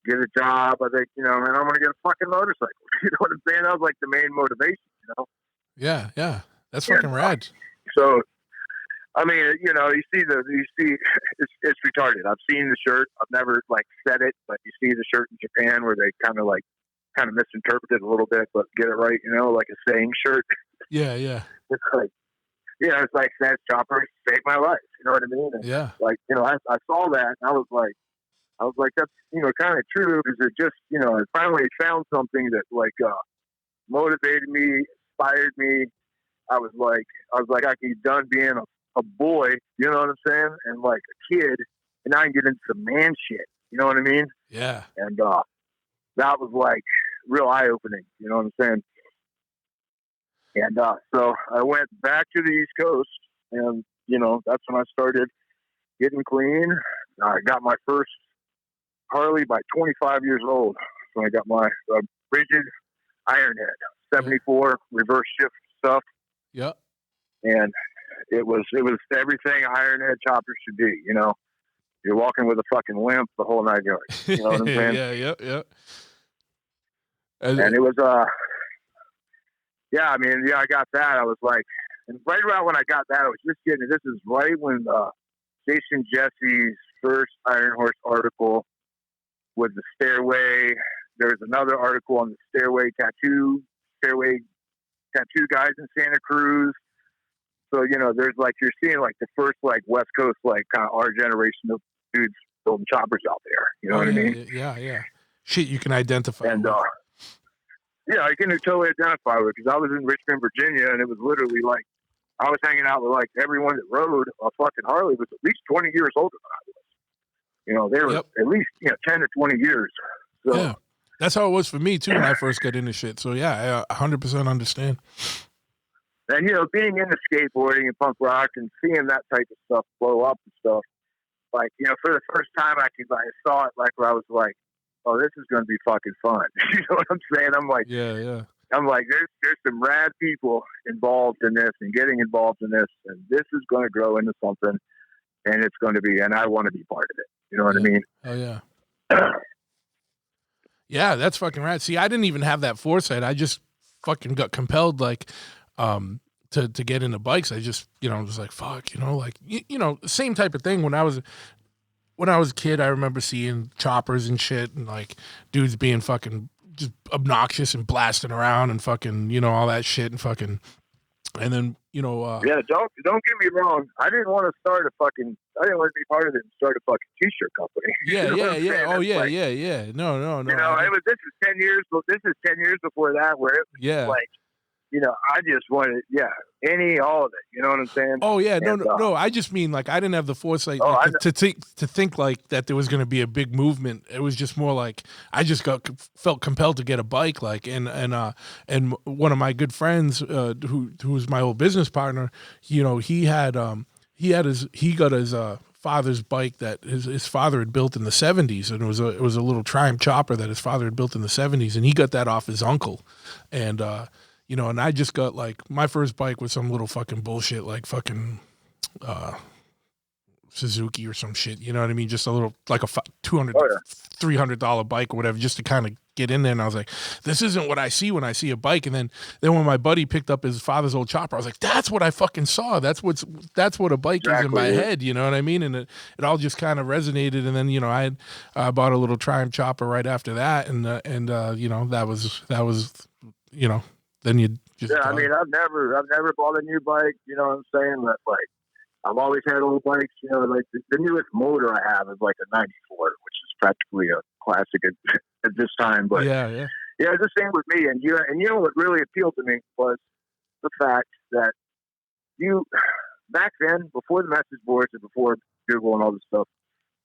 get a job. I think, and I'm going to get a fucking motorcycle. You know what I'm saying? That was like the main motivation, Yeah. That's fucking rad. So, I mean, you see it's retarded. I've seen the shirt. I've never said it, but you see the shirt in Japan where they kind of misinterpret it a little bit, but get it right, like a saying shirt. Yeah. It's like, it's like, Sands Chopper saved my life. You know what I mean? And Yeah. like, you know, I saw that and I was like, that's, you know, kind of true. Because it just, you know, I finally found something that like, motivated me, inspired me. I was like, I can be done being a boy, you know what I'm saying? And like a kid, and now I can get into some man shit. You know what I mean? Yeah. And, that was like real eye opening. You know what I'm saying? And, so I went back to the East Coast and, you know, that's when I started getting clean. I got my first Harley by 25 years old. So I got my rigid iron head, 74 reverse shift stuff. Yep. And it was everything a iron head chopper should be, you know. You're walking with a fucking limp the whole 9 yards. You know what I'm saying? Yeah, yep. And it was yeah, I mean, yeah, I got that. I was like, and right around when I got that, I was just getting, this is right when Jason Jesse's first Iron Horse article with the stairway. There was another article on the stairway tattoo guys in Santa Cruz. So, you know, there's like, you're seeing like the first like West Coast, like kind of our generation of dudes building choppers out there. You know what I mean? Yeah. Shit you can identify and, with. Yeah, I can totally identify with it because I was in Richmond, Virginia, and it was literally like I was hanging out with like everyone that rode a fucking Harley was at least 20 years older than I was. You know, they were at least 10 to 20 years. So, yeah, that's how it was for me too when I first got into shit. So yeah, I 100% understand. And you know, being into skateboarding and punk rock and seeing that type of stuff blow up and stuff, like you know, for the first time I saw it like where I was like, oh, this is going to be fucking fun. You know what I'm saying? I'm like, yeah. I'm like, there's some rad people involved in this and getting involved in this, and this is going to grow into something, and it's going to be, and I want to be part of it. You know what I mean? Oh yeah. Yeah, that's fucking rad. See, I didn't even have that foresight. I just fucking got compelled, like, to get into bikes. I just, you know, was like, fuck, you know, like, you know, same type of thing when I was a kid. I remember seeing choppers and shit and like dudes being fucking just obnoxious and blasting around and fucking, you know, all that shit and fucking, and then, you know, yeah, don't get me wrong. I didn't want to be part of it and start a fucking t-shirt company. Yeah, you know yeah. Oh it's yeah, like, yeah. No. You know, this is 10 years before that where it was like, you know, I just wanted, all of it. You know what I'm saying? Oh yeah, no. I just mean like I didn't have the foresight to think like that there was going to be a big movement. It was just more like I just felt compelled to get a bike, like and one of my good friends who was my old business partner, you know, he got his father's bike that his father had built in the 70s, and it was a little Triumph chopper that his father had built in the 70s, and he got that off his uncle, and you know, and I just got like my first bike was some little fucking bullshit like fucking Suzuki or some shit, you know what I mean? Just a little like a $200, $300 bike or whatever, just to kind of get in there. And I was like, this isn't what I see when I see a bike. And then when my buddy picked up his father's old chopper, I was like, that's what I fucking saw. That's what a bike is in my head, you know what I mean? And it all just kind of resonated. And then, you know, I bought a little Triumph chopper right after that, and you know, that was you know. Then you just I mean, I've never bought a new bike. You know what I'm saying? But like, I've always had old bikes. You know, like the newest motor I have is like a '94, which is practically a classic at this time. But yeah, it's the same with me. And you know what really appealed to me was the fact that you back then, before the message boards and before Google and all this stuff,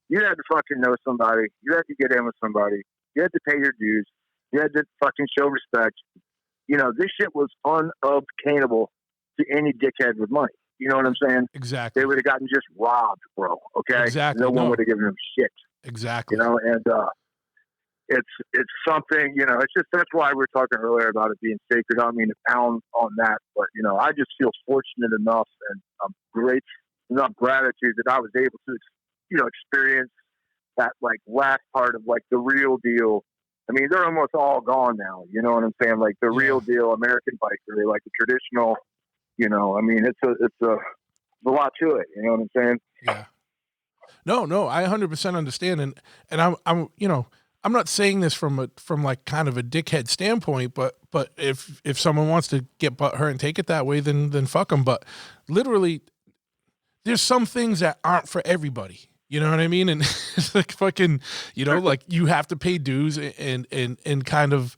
you had to fucking know somebody. You had to get in with somebody. You had to pay your dues. You had to fucking show respect. You know, this shit was unobtainable to any dickhead with money. You know what I'm saying? Exactly. They would have gotten just robbed, bro. Okay? Exactly. No one would have given them shit. Exactly. You know, and it's something, you know, it's just, that's why we were talking earlier about it being sacred. I don't mean to pound on that, but, you know, I just feel fortunate enough and great enough gratitude that I was able to, you know, experience that, like, last part of, like, the real deal. I mean, they're almost all gone now. You know what I'm saying? Like the real deal American biker, like the traditional. You know, I mean, it's a lot to it. You know what I'm saying? Yeah. No, I 100% understand, and I'm you know, I'm not saying this from like kind of a dickhead standpoint, but if someone wants to get hurt and take it that way, then fuck them. But literally, there's some things that aren't for everybody. You know what I mean? And it's like fucking, like you have to pay dues and kind of,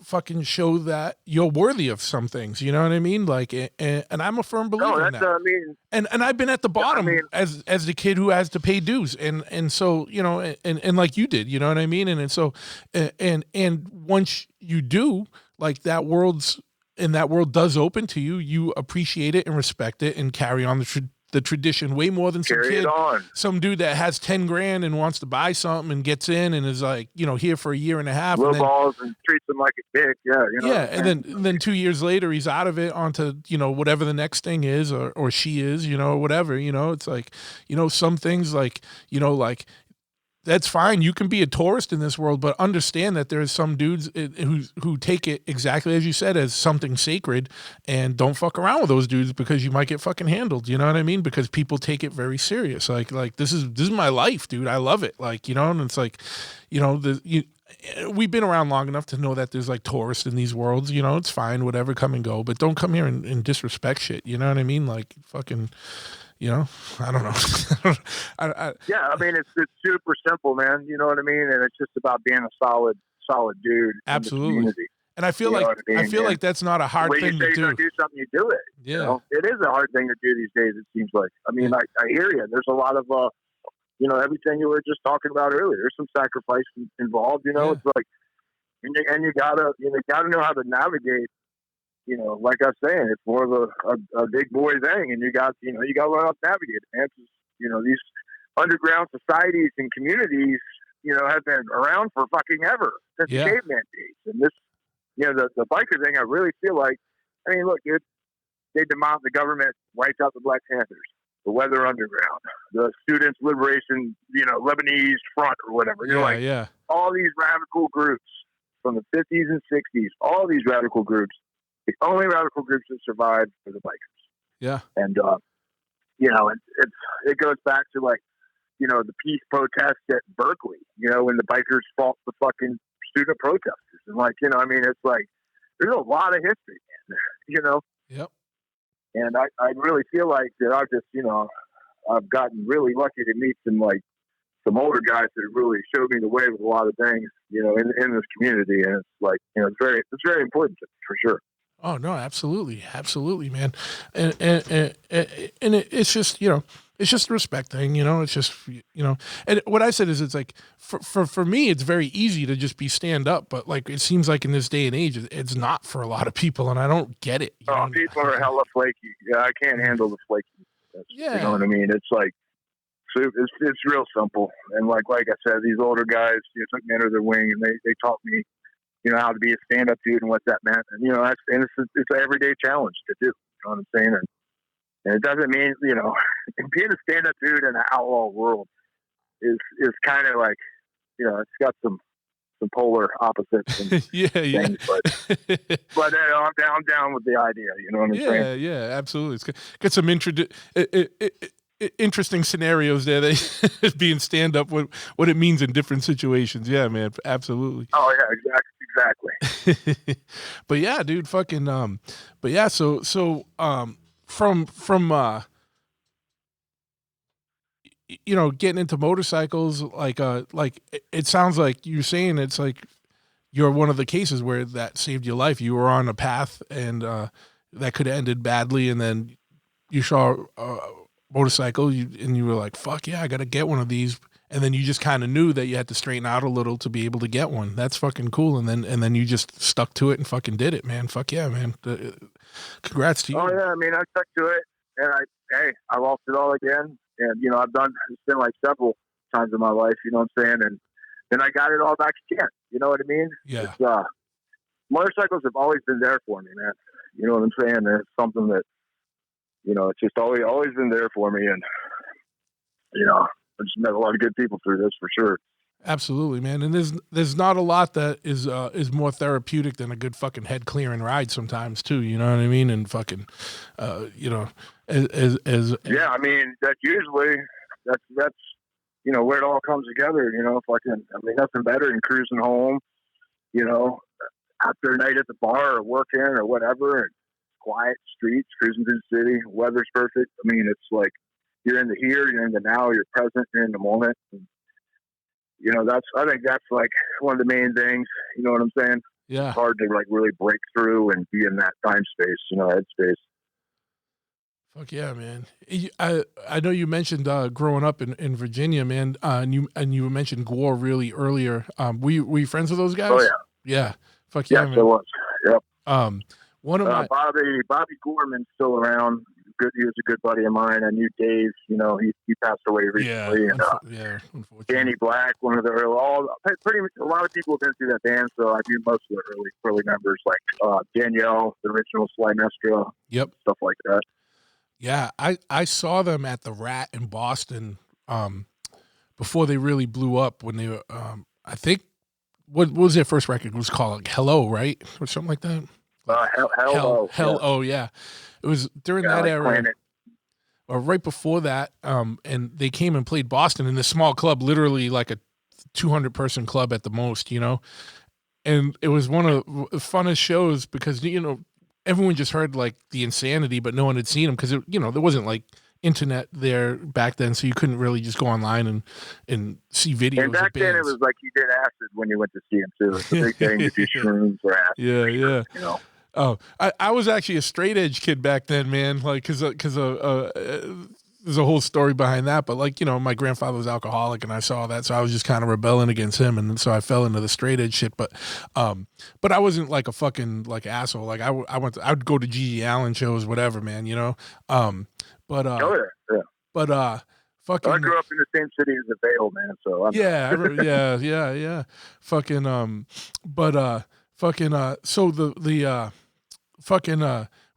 fucking show that you're worthy of some things. You know what I mean? Like, and I'm a firm believer in that. I mean, and I've been at the bottom as the kid who has to pay dues, and so and like you did, you know what I mean? And so and once you do, like that world does open to you, you appreciate it and respect it and carry on the tradition way more than some dude that has 10 grand and wants to buy something and gets in and is like, here for a year and a half. Low balls and treats them like a dick. Yeah. And then 2 years later, he's out of it onto, whatever the next thing is or she is, or whatever, it's like, some things like, that's fine. You can be a tourist in this world, but understand that there's some dudes who take it exactly as you said as something sacred, and don't fuck around with those dudes because you might get fucking handled. You know what I mean? Because people take it very serious. Like this is my life, dude. I love it. Like, and it's like, we've been around long enough to know that there's like tourists in these worlds. It's fine, whatever, come and go, but don't come here and disrespect shit. You know what I mean? Like fucking. I don't know. Yeah, I mean, it's super simple, man. You know what I mean? And it's just about being a solid dude. Absolutely. And I feel like that's not a hard thing to do. When you do something, you do it. Yeah. It is a hard thing to do these days, it seems like. I mean, I hear you. There's a lot of, everything you were just talking about earlier. There's some sacrifice involved, It's like, and you gotta know how to navigate. Like I was saying, it's more of a big boy thing, and you got to learn how to navigate it. And these underground societies and communities, have been around for fucking ever since the caveman days. And this, the biker thing, I really feel like, I mean, look, dude, they demount the government, wipes out the Black Panthers, the Weather Underground, the Students Liberation, Lebanese Front or whatever. All these radical groups from the 50s and 60s, all these radical groups. The only radical groups that survived were the bikers. Yeah. And, it goes back to like, the peace protests at Berkeley, when the bikers fought the fucking student protesters. And like, it's like, there's a lot of history, man, Yep. And I really feel like that I've just, I've gotten really lucky to meet some older guys that really showed me the way with a lot of things, in this community. And it's like, it's very important for sure. Oh no, absolutely, man, and it's just it's just a respect thing, It's just and what I said is it's like for me it's very easy to just be stand up, but like it seems like in this day and age it's not for a lot of people, and I don't get it. People are hella flaky. Yeah, I can't handle the flaky. You know what I mean? It's like it's real simple, and like I said, these older guys took me under their wing, and they taught me. How to be a stand-up dude and what that meant. And, it's an everyday challenge to do. You know what I'm saying? And it doesn't mean, being a stand-up dude in an outlaw world is kind of like, it's got some polar opposites. And things, but I'm down with the idea. You know what I'm saying? Yeah, absolutely. It's got some interesting scenarios there. That being stand-up, what it means in different situations. Yeah, man, absolutely. Oh, yeah, exactly. But yeah, dude, fucking but yeah, so from getting into motorcycles, like it sounds like you're saying it's like you're one of the cases where that saved your life. You were on a path and that could have ended badly, and then you saw a motorcycle and you were like, fuck yeah, I gotta get one of these. And then you just kind of knew that you had to straighten out a little to be able to get one. That's fucking cool. And then you just stuck to it and fucking did it, man. Fuck yeah, man. Congrats to you. Oh yeah, I mean, I stuck to it, and I lost it all again. And it's been like several times in my life. You know what I'm saying? And then I got it all back again. You know what I mean? Yeah. It's, motorcycles have always been there for me, man. You know what I'm saying? And it's something that it's just always been there for me, and I just met a lot of good people through this for sure. Absolutely, man. And there's not a lot that is more therapeutic than a good fucking head clearing ride sometimes too. You know what I mean? And fucking, as yeah, I mean that's usually that's where it all comes together. Nothing better than cruising home. After a night at the bar or working or whatever, and quiet streets, cruising through the city. Weather's perfect. I mean, it's like you're in the here, you're in the now, you're present, you're in the moment. And, you know, I think that's like one of the main things. You know what I'm saying? Yeah. It's hard to like really break through and be in that time space, you know, headspace. Fuck yeah, man. I know you mentioned growing up in Virginia, man, and you mentioned Gore really earlier. Were you friends with those guys? Oh yeah. Yeah. Fuck yeah, Yes, man. it was. Yep. One of my Bobby Gorman's still around. Good, he was a good buddy of mine. I knew Dave. You know, he passed away recently. Unfortunately. Danny Black, one of the pretty much a lot of people have been through that band, so I knew most of the early members, like Danielle, the original Sly Mestra, Yep, stuff like that. Yeah, I saw them at the Rat in Boston before they really blew up. When they were, I think, what was their first record? It was called like Hello, right, or something like that. Hello, yeah. It was during that era, Planet. or right before that. And they came and played Boston in this small club, literally like a 200-person club at the most, you know. And it was one of the funnest shows because, you know, everyone just heard like the insanity, but no one had seen them because, you know, there wasn't like internet there back then, so you couldn't really just go online and see videos. And back then, it was like you did acid when you went to see them too. It's a big thing to do shrooms or acid. Yeah. You know. Oh, I was actually a straight edge kid back then, man. Like, cause there's a whole story behind that. But like, you know, my grandfather was alcoholic, and I saw that, so I was just kind of rebelling against him, and so I fell into the straight edge shit. But I wasn't like a fucking like asshole. Like I'd go to G.G. Allen shows, whatever, man. You know. Fucking. I grew up in the same city as the Vale, man. So yeah. So the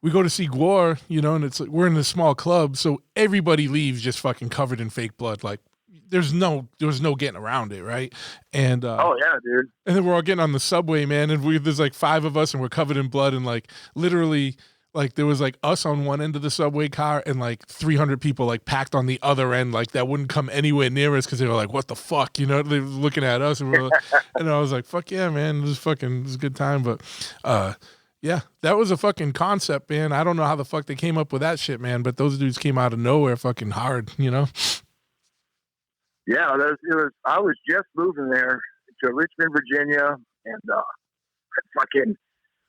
we go to see Gore, you know, and it's like we're in a small club, so everybody leaves just fucking covered in fake blood. Like there was no getting around it, right? And oh yeah, dude. And then we're all getting on the subway, man, and there's like 5 of us, and we're covered in blood, and like literally, like there was like us on one end of the subway car, and like 300 people like packed on the other end, like that wouldn't come anywhere near us because they were like, "What the fuck?" You know, they were looking at us, and and I was like, "Fuck yeah, man, it was a good time." But yeah, that was a fucking concept, man. I don't know how the fuck they came up with that shit, man, but those dudes came out of nowhere fucking hard, you know? Yeah, I was just moving there to Richmond, Virginia, and I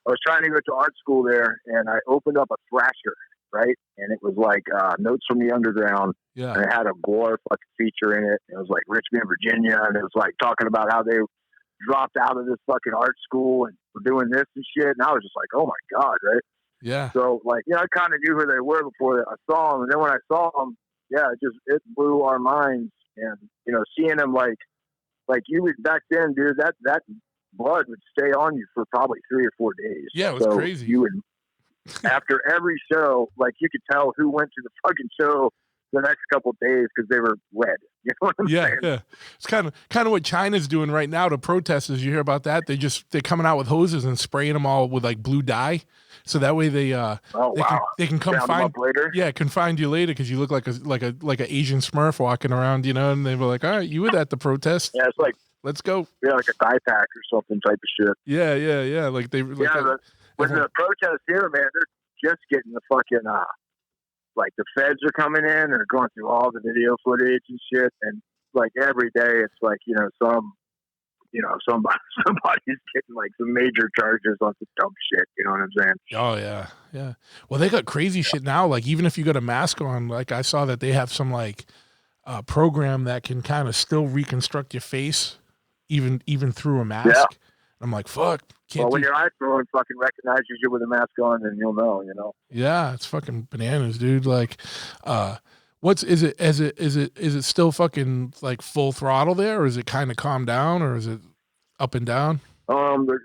was trying to go to art school there, and I opened up a Thrasher, right? And it was like Notes from the Underground. Yeah. And it had a Gore fucking feature in it. It was like Richmond, Virginia, and it was like talking about how they dropped out of this fucking art school and were doing this and shit. And I was just like, oh my God, right? Yeah. So like, you know, I kind of knew who they were before I saw them. And then when I saw them, yeah, it blew our minds. And, you know, seeing them like you would back then, dude, that blood would stay on you for probably 3 or 4 days. Yeah, it was crazy. You would, after every show, like you could tell who went to the fucking show the next couple of days because they were red. You know what I'm saying? Yeah. It's kind of what China's doing right now to protesters. You hear about that? They're coming out with hoses and spraying them all with like blue dye, so that way they can come find later. Yeah, can find you later because you look like a Asian Smurf walking around, you know. And they were like, all right, you were at the protest. Yeah, it's like, let's go. Yeah, like a dye pack or something type of shit. Yeah. Like they. Like when the protests here, man, they're just getting the fucking like the feds are coming in and are going through all the video footage and shit, and like every day it's like, you know, somebody's getting like some major charges on some dumb shit. You know what I'm saying? Oh yeah. Well, they got crazy shit now. Like even if you got a mask on, like I saw that they have some like program that can kind of still reconstruct your face, even through a mask. Yeah. I'm like, fuck. When your iPhone fucking recognizes you with a mask on, then you'll know, you know. Yeah, it's fucking bananas, dude. Like, is it still fucking like full throttle there, or is it kind of calmed down, or is it up and down? The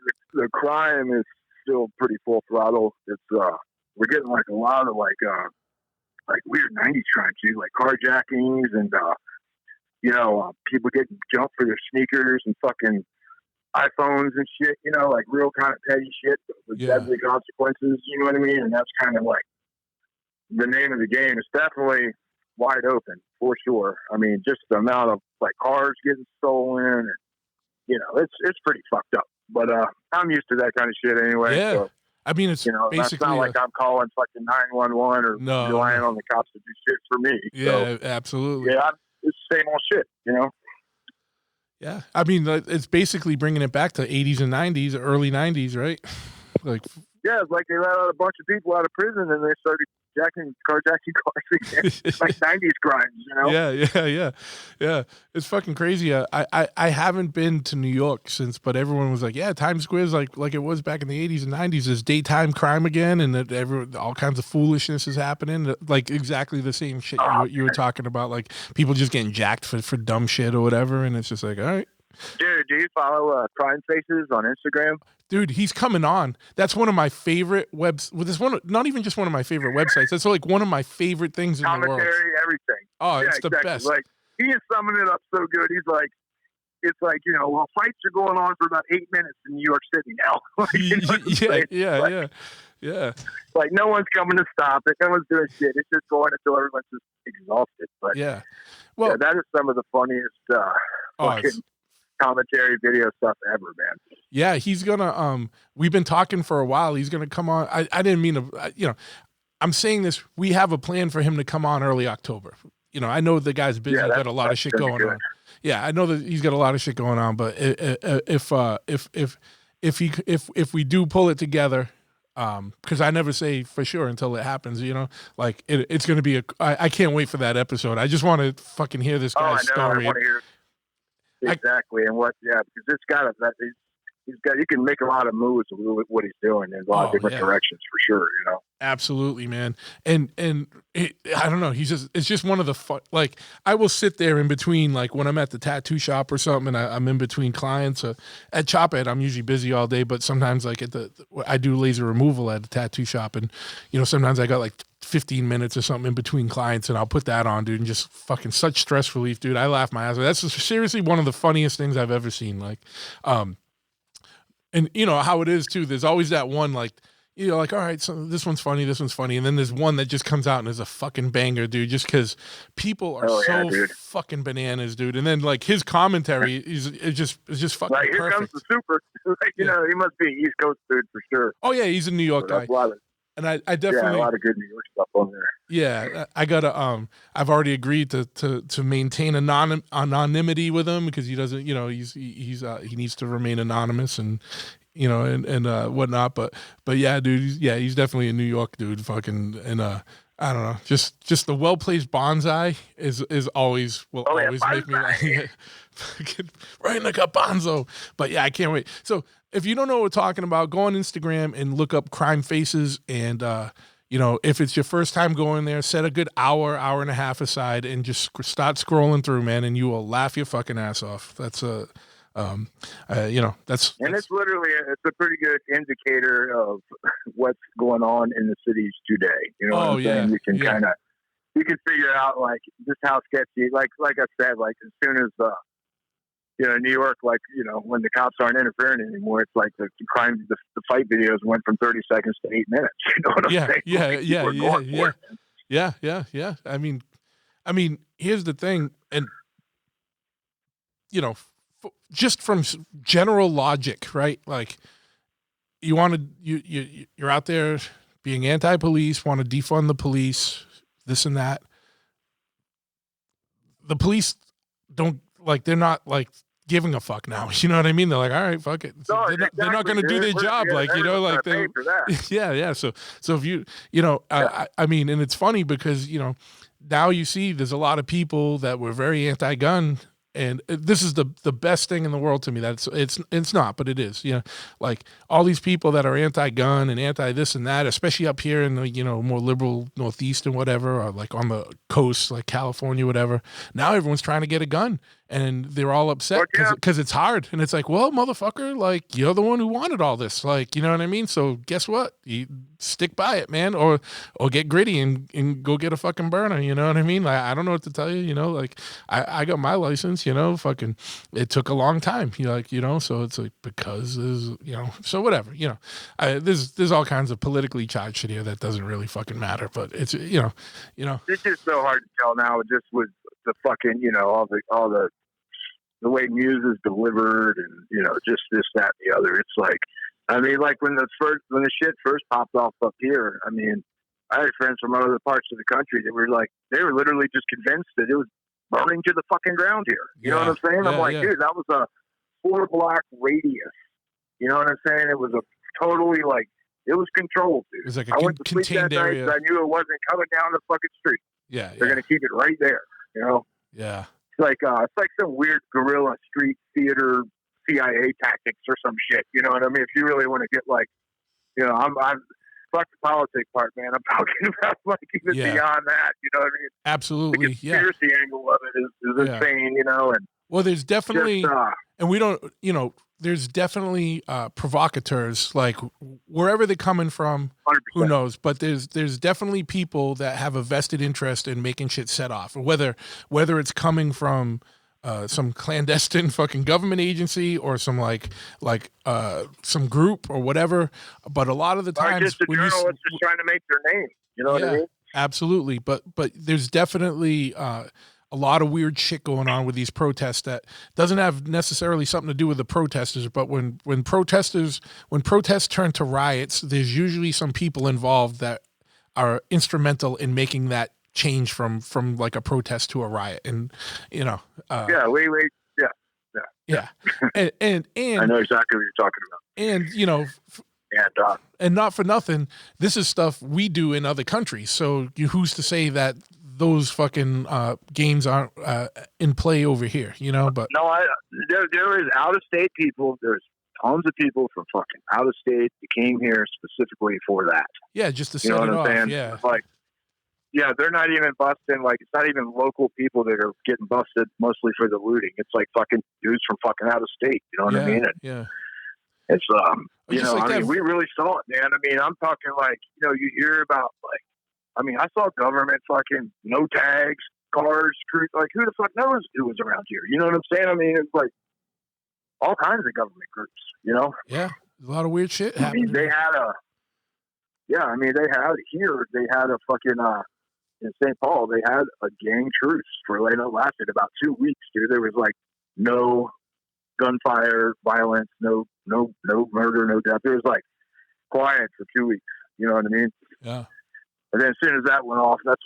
crime is still pretty full throttle. It's we're getting like a lot of like weird 90s crime too, like carjackings and people getting jumped for their sneakers and fucking iPhones and shit, you know, like real kind of petty shit with deadly consequences, you know what I mean? And that's kind of like the name of the game. It's definitely wide open for sure. I mean, just the amount of like cars getting stolen and, you know, it's pretty fucked up, but I'm used to that kind of shit anyway. Yeah. So. I mean, it's You know, that's basically not like I'm calling fucking 911 or no, relying no. on the cops to do shit for me. Yeah, So, absolutely. yeah, it's the same old shit, you know? Yeah, I mean, it's basically bringing it back to 80s and 90s, early 90s, right? Like, Yeah, it's like they let out a bunch of people out of prison and they started carjacking cars again. It's like 90s crimes, you know? yeah. It's fucking crazy. I haven't been to New York since, but everyone was like, yeah, Times Square's like it was back in the 80s and 90s. There's daytime crime again, and that all kinds of foolishness is happening. Like exactly the same shit you were talking about, like people just getting jacked for dumb shit or whatever, and it's just like, all right. Dude, do you follow Crime Faces on Instagram? Dude, he's coming on. That's one of my favorite webs. Well, this one, not even just one of my favorite websites. That's like one of my favorite things in the world. Commentary, everything. Oh, yeah, it's the exactly. best. Like he is summing it up so good. He's like, it's like, you know, well, fights are going on for about 8 minutes in New York City now. Like, you know yeah. Like no one's coming to stop it. No one's doing shit. It's just going until everyone's just exhausted. But yeah, well, that is some of the funniest fucking commentary video stuff ever, man. Yeah, he's gonna. We've been talking for a while. He's gonna come on. I didn't mean to. You know, I'm saying this. We have a plan for him to come on early October. You know, I know the guy's busy. Got a lot of shit going on. Yeah, I know that he's got a lot of shit going on. But if we do pull it together, because I never say for sure until it happens. You know, like it's gonna be I can't wait for that episode. I just want to fucking hear this guy's story. I want to hear exactly and what. Yeah, because it's got he's got. You can make a lot of moves with what he's doing in a lot of different directions for sure. You know, absolutely, man. And I don't know. It's just one of the fun. Like I will sit there in between, like when I'm at the tattoo shop or something, and I'm in between clients. At Chop It, I'm usually busy all day, but sometimes like I do laser removal at the tattoo shop, and you know sometimes I got like 15 minutes or something in between clients, and I'll put that on, dude, and just fucking such stress relief, dude. I laugh my ass off. That's seriously one of the funniest things I've ever seen. Like, and you know how it is too. There's always that one, like, you know, like, all right, so this one's funny, and then there's one that just comes out and is a fucking banger, dude, just because people are fucking bananas, dude. And then like his commentary is just fucking like, here perfect. comes the super. Like, you know, he must be East Coast dude for sure. Oh yeah, he's a New York guy. And I definitely a lot of good New York stuff on there. Yeah, I gotta. I've already agreed to maintain anonymity with him because he doesn't. You know, he needs to remain anonymous and you know and whatnot. But yeah, dude. He's definitely a New York dude. Fucking and I don't know. Just the well placed bonsai is always always make me like right like a bonzo. But yeah, I can't wait. So if you don't know what we're talking about, go on Instagram and look up Crime Faces. And you know, if it's your first time going there, set a good hour and a half aside and just start scrolling through, man, and you will laugh your fucking ass off. That's you know, that's it's literally it's a pretty good indicator of what's going on in the cities today. You know what I'm saying? You can kind of figure out like just how sketchy. Like I said, like as soon as you know, New York, like, you know, when the cops aren't interfering anymore, it's like the fight videos went from 30 seconds to 8 minutes. You know what I'm saying? Yeah. I mean, here's the thing, and you know, just from general logic, right? Like, you're out there being anti-police, want to defund the police, this and that. The police don't like. They're not like giving a fuck now. You know what I mean? They're like, all right, fuck it. No, they're not going to do their job. Like, you know, like they, yeah. So if you know, I mean, and it's funny because, you know, now you see there's a lot of people that were very anti-gun, and this is the best thing in the world to me. That it's not, but it is. You know, like all these people that are anti-gun and anti this and that, especially up here in the, you know, more liberal Northeast and whatever, or like on the coast, like California, whatever. Now everyone's trying to get a gun, and they're all upset because it's hard. And it's like, well, motherfucker, like you're the one who wanted all this, like, you know what I mean? So guess what? You stick by it, man, or get gritty and go get a fucking burner. You know what I mean? Like, I don't know what to tell you. You know, like I got my license. You know, fucking, it took a long time. You like, you know, so it's like because there's, you know, so whatever. You know, there's all kinds of politically charged shit here that doesn't really fucking matter. But it's you know, it's just so hard to tell now. Just with the fucking, you know, all the way news is delivered, and you know, just this, that, and the other. It's like I mean, like when the shit first popped off up here, I mean, I had friends from other parts of the country that were like, they were literally just convinced that it was burning to the fucking ground here. You know what I'm saying? I'm like, dude, that was a 4-block radius. You know what I'm saying? It was a totally like, it was controlled, dude. It was like a I went to sleep that night because I knew it wasn't coming down the fucking street. Yeah, they're gonna keep it right there. You know? Yeah. It's like some weird guerrilla street theater CIA tactics or some shit. You know what I mean? If you really want to get like, you know, I'm fuck the politics part, man. I'm talking about like even beyond that. You know what I mean? Absolutely. The conspiracy angle of it is insane. You know, and well, there's definitely, and we don't, you know, there's definitely provocateurs, like wherever they're coming from, 100%. Who knows? But there's definitely people that have a vested interest in making shit set off, whether it's coming from some clandestine fucking government agency or some like some group or whatever. But a lot of the times, just a journalist just trying to make their name. You know what I mean? Absolutely. But there's definitely a lot of weird shit going on with these protests that doesn't have necessarily something to do with the protesters. But when protests turn to riots, there's usually some people involved that are instrumental in making that change from like a protest to a riot. And you know, yeah. and I know exactly what you're talking about. And you know, and not for nothing, this is stuff we do in other countries. So who's to say that those fucking games aren't in play over here, you know? But no, there is out of state people. There's tons of people from fucking out of state that came here specifically for that. Yeah, just to set it off. Saying? Yeah, it's like, yeah, they're not even busting. Like, it's not even local people that are getting busted mostly for the looting. It's like fucking dudes from fucking out of state. You know what I mean? And it's you know, like I mean, we really saw it, man. I mean, I'm talking like, you know, you hear about like. I mean, I saw government fucking no tags, cars, like who the fuck knows who was around here? You know what I'm saying? I mean, it's like all kinds of government groups, you know? Yeah, a lot of weird shit happening. I mean, they had a fucking, in St. Paul, they had a gang truce for like, it lasted about 2 weeks, dude. There was like no gunfire, violence, no murder, no death. There was like quiet for 2 weeks. You know what I mean? Yeah. And then as soon as that went off, that's,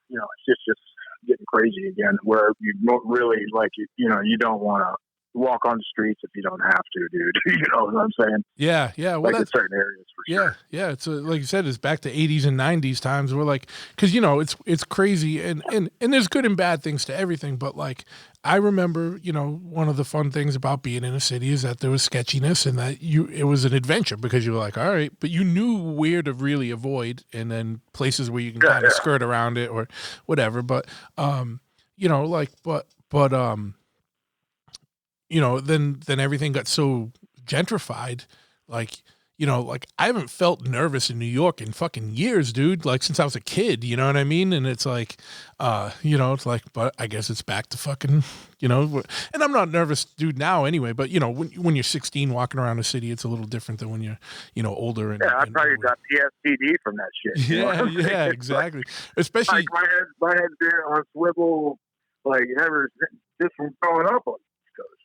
you know, it's just getting crazy again, where you don't really like, you know, you don't want to walk on the streets if you don't have to, dude. You know what I'm saying? Yeah, yeah. Well, like in certain areas for sure. Yeah. It's like you said, it's back to 80s and 90s times. We're like, because you know, it's crazy, and there's good and bad things to everything. But like, I remember, you know, one of the fun things about being in a city is that there was sketchiness, and that it was an adventure because you were like, all right, but you knew where to really avoid, and then places where you can kind of skirt around it or whatever. But you know, like, but you know, then everything got so gentrified, like, you know, like I haven't felt nervous in New York in fucking years, dude, like since I was a kid, you know what I mean? And it's like, you know, it's like, but I guess it's back to fucking, you know, and I'm not nervous, dude, now anyway, but you know, when you're 16 walking around a city, it's a little different than when you're, you know, older. And I probably got PSTD from that shit. Yeah, exactly. Especially like my head's been on swivel, like ever just from growing up on.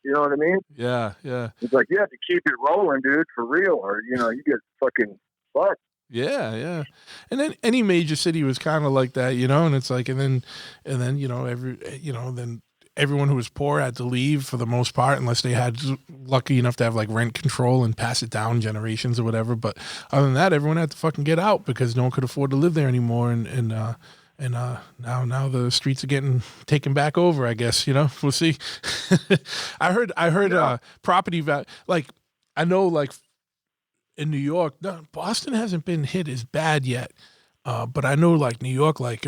You know what I mean? Yeah. It's like you have to keep it rolling, dude, for real, or you know you get fucking fucked. Yeah. And then any major city was kind of like that, you know. And it's like, and then you know then everyone who was poor had to leave for the most part, unless they had lucky enough to have like rent control and pass it down generations or whatever. But other than that, everyone had to fucking get out because no one could afford to live there anymore. And now the streets are getting taken back over, I guess, you know, we'll see. I heard property value, like, I know like in New York, Boston hasn't been hit as bad yet. But I know like New York, like,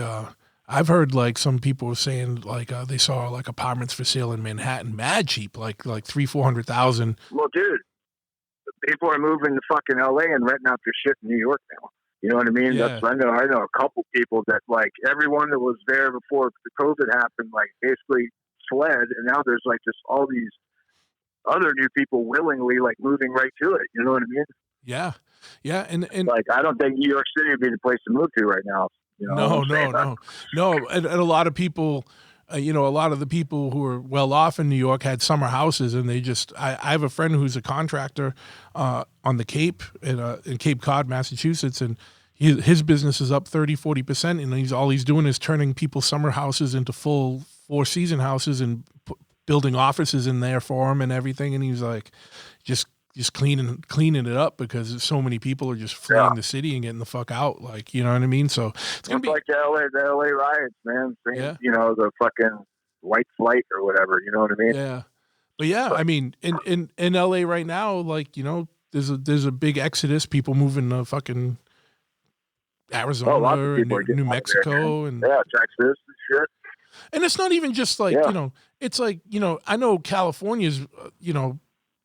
I've heard like some people were saying like, they saw like apartments for sale in Manhattan, mad cheap, like $300,000-400,000. Well, dude, people are moving to fucking LA and renting out their shit in New York now. You know what I mean? Yeah. I know a couple people that like everyone that was there before the COVID happened, like basically fled, and now there's like just all these other new people willingly like moving right to it. You know what I mean? Yeah, and like I don't think New York City would be the place to move to right now. You know no. And a lot of people you know, a lot of the people who are well off in New York had summer houses, and they just. I have a friend who's a contractor on the Cape in Cape Cod, Massachusetts, and his business is up 30-40%, and he's doing is turning people's summer houses into full 4-season houses and building offices in there for them and everything. And he's like, just cleaning it up because so many people are just fleeing the city and getting the fuck out. Like, you know what I mean? So it's gonna be like the LA riots, man. Yeah. You know, the fucking white flight or whatever. You know what I mean? Yeah. But yeah, I mean, in LA right now, like, you know, there's a big exodus, people moving to fucking Arizona lots of or people are getting New out of there, Mexico man. and Texas and shit. and it's not even just like, you know, it's like, you know, I know California's, you know,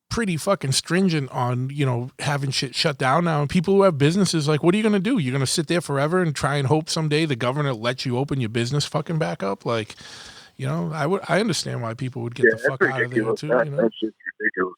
pretty fucking stringent on, you know, having shit shut down now. And people who have businesses, like, what are you going to do? You're going to sit there forever and try and hope someday the governor lets you open your business fucking back up? Like, you know, I understand why people would get the fuck out of there too. You know? That's just ridiculous.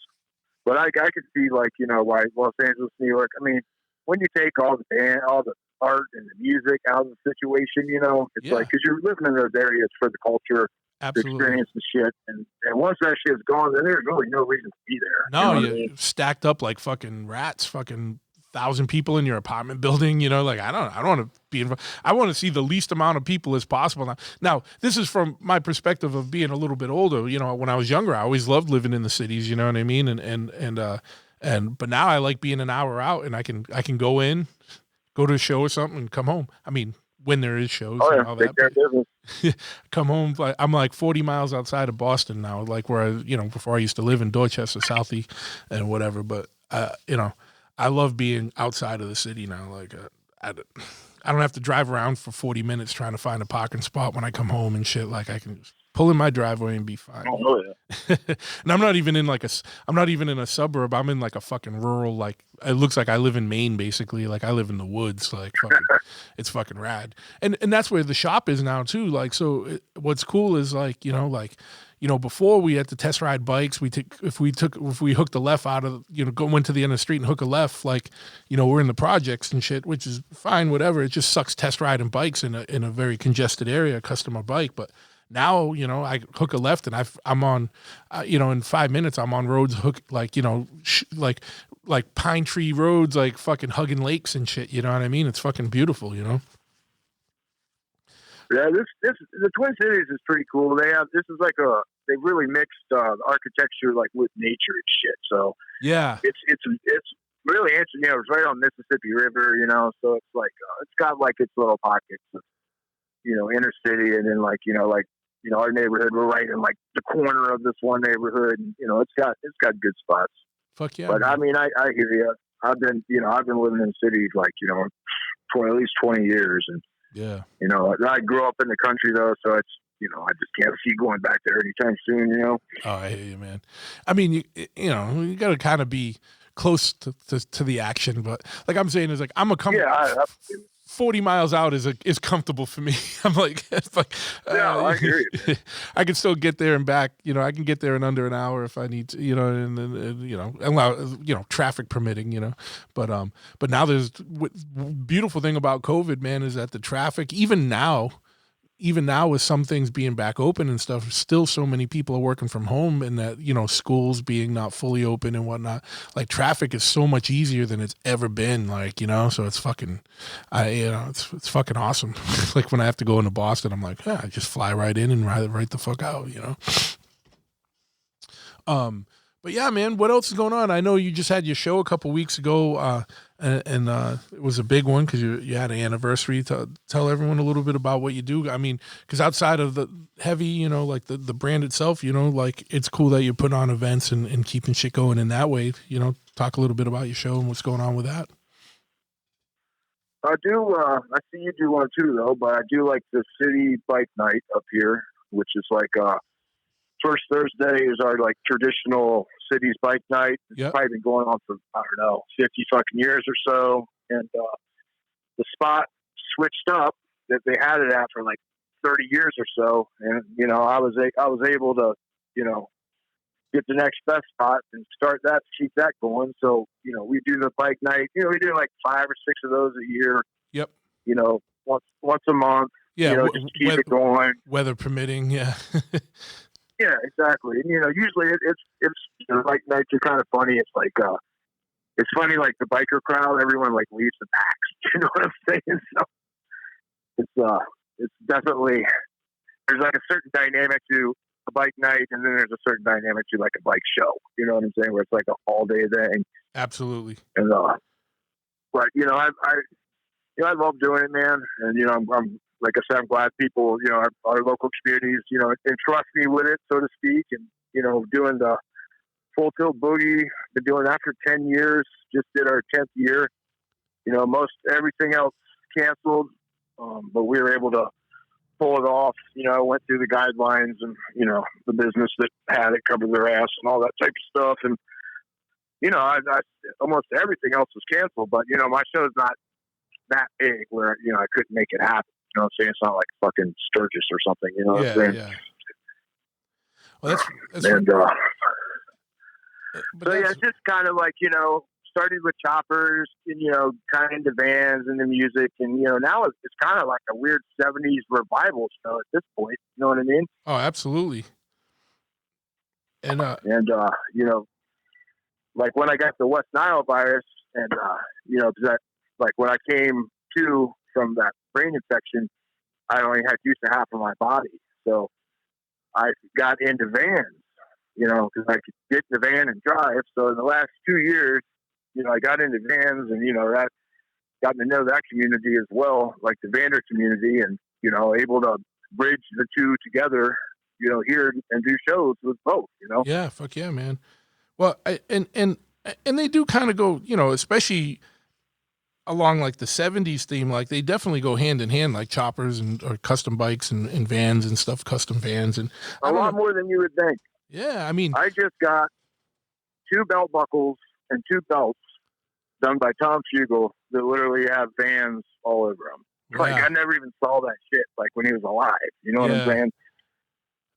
But I could see, like, you know, why Los Angeles, New York. I mean, when you take all the art and the music out of the situation, you know, it's like, because you're living in those areas for the culture, absolutely, the experience and shit. And once that shit's gone, then there's really no reason to be there. No, you know you're I mean? stacked up like fucking rats, fucking 1,000 people in your apartment building, you know, like I don't want to be involved. I want to see the least amount of people as possible. Now, this is from my perspective of being a little bit older. You know, when I was younger, I always loved living in the cities, you know what I mean? But now I like being an hour out, and I can go in, go to a show or something and come home. I mean, when there is shows and all that. Come home. I'm like 40 miles outside of Boston now, like where before I used to live in Dorchester, Southie and whatever. But, you know, I love being outside of the city now. Like, I don't have to drive around for 40 minutes trying to find a parking spot when I come home and shit. Like, I can just pull in my driveway and be fine. Oh, yeah. And I'm not even in a suburb. I'm in like a fucking rural, like, it looks like I live in Maine, basically. Like, I live in the woods. Like, fucking, it's fucking rad. And that's where the shop is now too. Like, so what's cool is like, before we had to test ride bikes, if we hooked a left out of, went to the end of the street and hook a left, like, we're in the projects and shit, which is fine, whatever. It just sucks test riding bikes in a very congested area, customer bike. But now, I hook a left and I'm on, in 5 minutes, I'm on roads like pine tree roads, like fucking hugging lakes and shit. You know what I mean? It's fucking beautiful, Yeah, this the Twin Cities is pretty cool. They really mixed architecture like with nature and shit. So yeah, it's really interesting. It's right on Mississippi River, so it's like it's got like its little pockets of inner city, and then our neighborhood, we're right in like the corner of this one neighborhood, and it's got good spots. Fuck yeah. But man. I mean, I hear you. I've been living in the city like for at least 20 years, and yeah, I grew up in the country though, so it's I just can't see going back there anytime soon. Oh, I hear you, man. I mean, you got to kind of be close to the action, but like I'm saying is like I'm a 40 miles out is comfortable for me. I'm like, I hear you. I can still get there and back. I can get there in under an hour if I need to. And then allow traffic permitting. But now there's beautiful thing about COVID, man, is that the traffic even now with some things being back open and stuff, still so many people are working from home, and that schools being not fully open and whatnot. Like traffic is so much easier than it's ever been. Like so it's fucking, it's fucking awesome. Like when I have to go into Boston, I'm like, I just fly right in and ride right the fuck out. But yeah, man, what else is going on? I know you just had your show a couple weeks ago, and it was a big one because you had an anniversary. Tell everyone a little bit about what you do. I mean, because outside of the heavy, like the brand itself, like it's cool that you put on events and keeping shit going in that way. Talk a little bit about your show and what's going on with that. I do. I see you do one too, though. But I do like the city bike night up here, which is like first Thursday is our like traditional cities bike night. It's probably been going on for 50 fucking years or so, and the spot switched up that they had it at for like 30 years or so, and I was able to get the next best spot and start that to keep that going. So we do the bike night. We do like 5 or 6 of those a year. Yep. Once a month. Yeah, just keep it going. weather permitting. Yeah. Yeah, exactly. And usually it's like nights are kind of funny. It's funny, like the biker crowd, everyone like leaves the packs. You know what I'm saying? So it's definitely, there's like a certain dynamic to a bike night, and then there's a certain dynamic to like a bike show. You know what I'm saying? Where it's like an all day thing. Absolutely. And but I love doing it, man. And I'm like I said, I'm glad people, our local communities, entrust me with it, so to speak. And doing the Full Tilt Boogie, been doing that for 10 years. Just did our 10th year. Most everything else canceled, but we were able to pull it off. I went through the guidelines, and the business that had it covered their ass and all that type of stuff. And I almost everything else was canceled, but my show's not that big where I couldn't make it happen. You know what I'm saying? It's not like fucking Sturgis or something. You know what I'm saying? Yeah. Well, that's and but so yeah, it's just kind of like started with choppers and kind of into vans and the music, and now it's kind of like a weird '70s revival show at this point. You know what I mean? Oh, absolutely. And like when I got the West Nile virus, and because like when I came to from that brain infection, I only had use of half of my body, so I got into vans. Because I could get in the van and drive. So in the last 2 years, I got into vans, and that got to know that community as well, like the Vander community, and able to bridge the two together, here and do shows with both. Yeah, fuck yeah, man. Well, and they do kind of go, especially along like the '70s theme, like they definitely go hand in hand, like choppers or custom bikes and vans and stuff, custom vans, and a lot more than you would think. Yeah, I mean, I just got 2 belt buckles and 2 belts done by Tom Fugle that literally have vans all over them. Like I never even saw that shit like when he was alive. You know what I'm saying?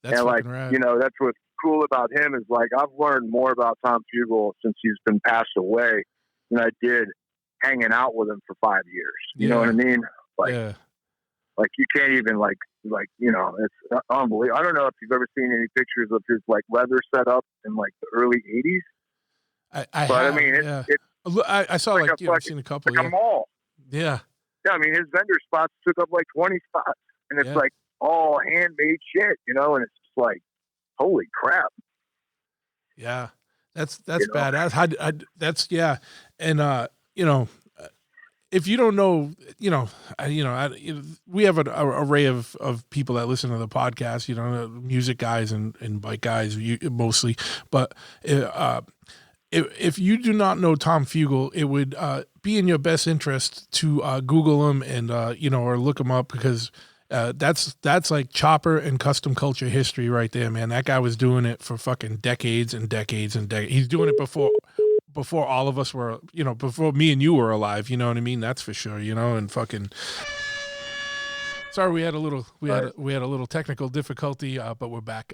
That's and like rad. That's what's cool about him is like I've learned more about Tom Fugle since he's been passed away than I did hanging out with him for 5 years. You know what I mean? Like you can't even like it's unbelievable. I don't know if you've ever seen any pictures of his like leather setup in like the early '80s. I mean, I saw like I've seen a couple. Like a mall. Yeah. Yeah, I mean his vendor spots took up like 20 spots, and it's like all handmade shit, and it's just like, holy crap. Yeah, that's badass. That's and if you don't know, we have an array of people that listen to the podcast, music guys and bike guys mostly. But if you do not know Tom Fugle, it would be in your best interest to Google him and or look him up, because that's like chopper and custom culture history right there, man. That guy was doing it for fucking decades and decades and decades. He's doing it before all of us were, before me and you were alive, you know what I mean? That's for sure, and fucking. Sorry, we had a little technical difficulty, but we're back.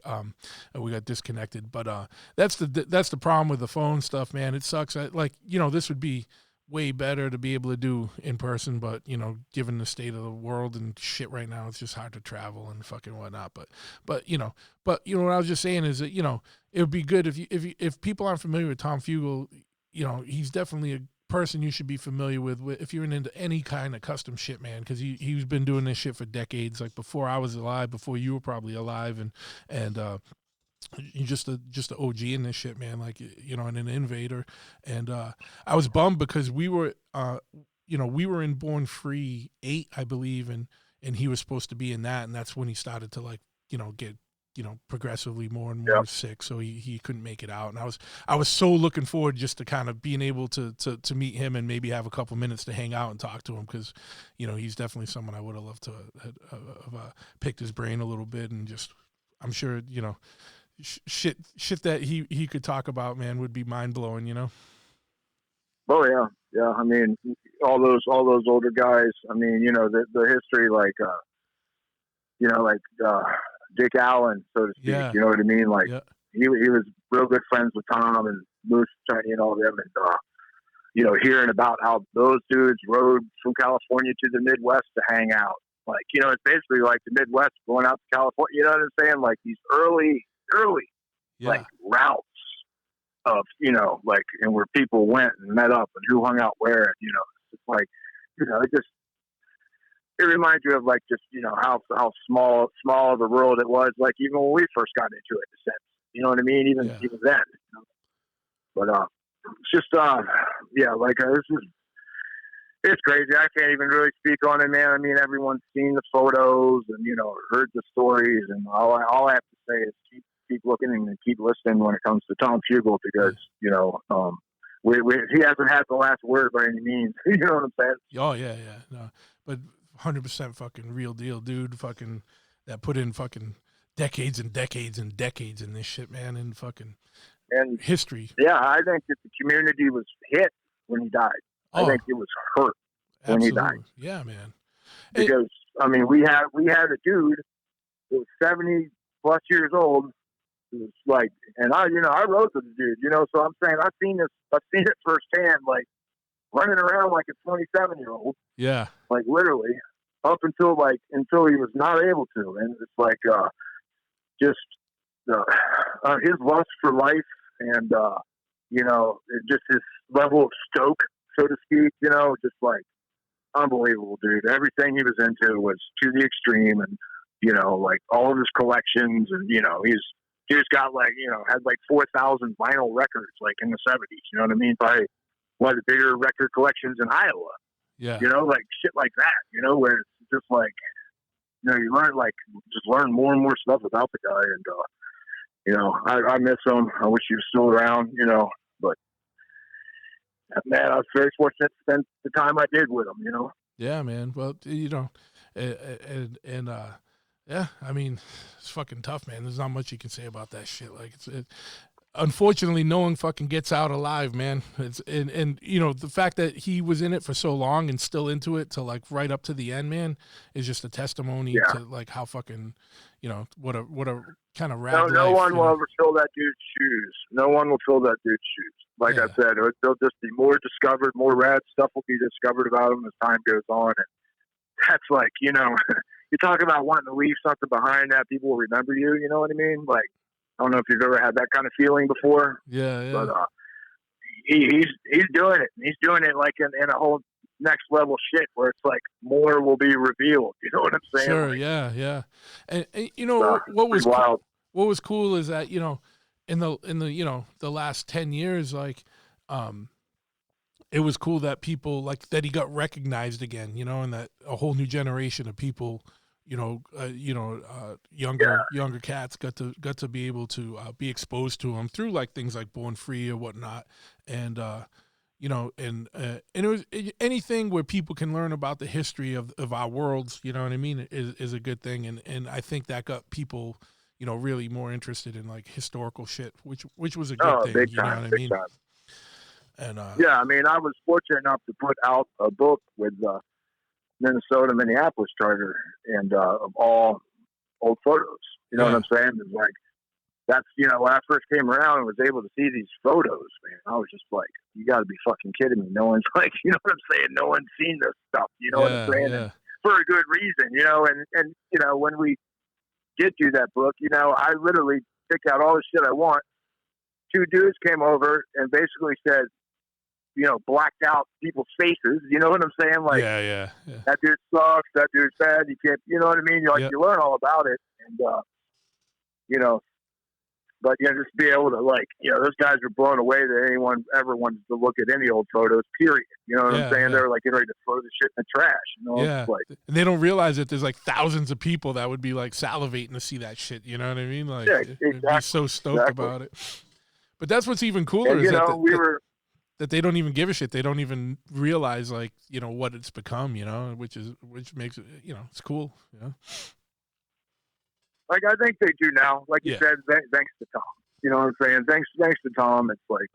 We got disconnected, but that's the problem with the phone stuff, man. It sucks. This would be way better to be able to do in person, but given the state of the world and shit right now, it's just hard to travel and fucking whatnot. But what I was just saying is that it would be good if people aren't familiar with Tom Fugle, he's definitely a person you should be familiar with if you're into any kind of custom shit, man, because he's been doing this shit for decades, like before I was alive, before you were probably alive, and you're just a OG in this shit, man, like and an innovator. And I was bummed because we were in Born Free 8, I believe, and he was supposed to be in that, and that's when he started to get progressively more and more sick, so he couldn't make it out. And I was so looking forward just to kind of being able to meet him and maybe have a couple minutes to hang out and talk to him, because he's definitely someone I would have loved to have picked his brain a little bit, and just I'm sure shit that he could talk about, man, would be mind-blowing. Oh yeah, I mean all those older guys, I mean the history, like Dick Allen, so to speak. Yeah. You know what I mean? Like he was real good friends with Tom and Moose, Tiny, and all them, and hearing about how those dudes rode from California to the Midwest to hang out, Like, you know, it's basically like the Midwest going out to California. You know what I'm saying? Like these early, like routes of, you know, like, and where people went and met up and who hung out where, you know, it's like, you know, it reminds you of like just, you know, how small of a world it was. Like even when we first got into it, in a sense, you know what I mean? Even then, you know? But it's just like it's crazy. I can't even really speak on it, man. I mean, everyone's seen the photos and, you know, heard the stories, and all I have to say is keep looking and keep listening when it comes to Tom Fugle, because you know, he hasn't had the last word by any means. You know what I'm saying? Oh yeah, no, but 100% fucking real deal, dude. Fucking that put in fucking decades and decades and decades in this shit, man, and fucking history. Yeah, I think that the community was hit when he died. I think it was hurt when he died. Yeah, man. Because I mean, we had a dude who was 70 plus years old. Who was like, and I rode with the dude, you know. So I'm saying I've seen it firsthand, like running around like a 27-year-old. Yeah. Like literally up until he was not able to, and it's like just his lust for life and you know, just his level of stoke, so to speak, you know, just like unbelievable, dude. Everything he was into was to the extreme, and you know, like all of his collections, and you know, he's got like, you know, had like 4,000 vinyl records like in the 70s. You know what I mean? By one of the bigger record collections in Iowa. Yeah. You know, like shit like that. You know, where it's just like, you know, you learn more and more stuff about the guy, and you know, I miss him. I wish he was still around. You know, but man, I was very fortunate to spend the time I did with him, you know? Yeah, man. Well, you know, yeah, I mean, it's fucking tough, man. There's not much you can say about that shit. Like, unfortunately, no one fucking gets out alive, man. And you know, the fact that he was in it for so long and still into it to like right up to the end, man, is just a testimony to like how fucking, you know, what a kind of rad life. No one will ever fill that dude's shoes. No one will fill that dude's shoes. Like I said, there'll just be more discovered, more rad stuff will be discovered about him as time goes on. And that's like, you know, you talk about wanting to leave something behind that people will remember you. You know what I mean? Like, I don't know if you've ever had that kind of feeling before. Yeah. But he's doing it. He's doing it like in a whole next level shit where it's like more will be revealed. You know what I'm saying? Sure. Like, yeah. And you know what was wild. What was cool is that, you know, in the you know, the last 10 years, like it was cool that people like that he got recognized again, you know, and that a whole new generation of people, younger cats got to be able to be exposed to him through like things like Born Free or whatnot, and you know, and it was anything where people can learn about the history of our worlds, you know what I mean, is a good thing, and I think that got people, you know, really more interested in like historical shit, which was a good thing, you know what I mean? Time. And yeah, I mean, I was fortunate enough to put out a book with Minnesota Minneapolis Charter, and of all old photos. You know what I'm saying? It's like, that's, you know, when I first came around and was able to see these photos, man, I was just like, you got to be fucking kidding me. No one's like, you know what I'm saying? No one's seen this stuff. You know what I'm saying? Yeah. For a good reason, you know, and you know, when we did do that book, you know, I literally picked out all the shit I want. Two dudes came over and basically said, you know, blacked out people's faces. You know what I'm saying? Like, yeah. That dude sucks. That dude's bad. You can't, you know what I mean? You're like, you learn all about it. And, you know, but, you know, just be able to, like, you know, those guys were blown away that anyone ever wanted to look at any old photos, period. You know what I'm saying? They were like, getting ready to throw the shit in the trash. You know? Yeah. Like, and they don't realize that there's like thousands of people that would be like salivating to see that shit. You know what I mean? Like, exactly. They'd be so stoked about it. But that's what's even cooler, and, is that that they don't even give a shit. They don't even realize, like, you know, what it's become, you know, which makes it, you know, it's cool. You know? Like, I think they do now. Like you said, thanks to Tom. You know what I'm saying? Thanks to Tom. It's like,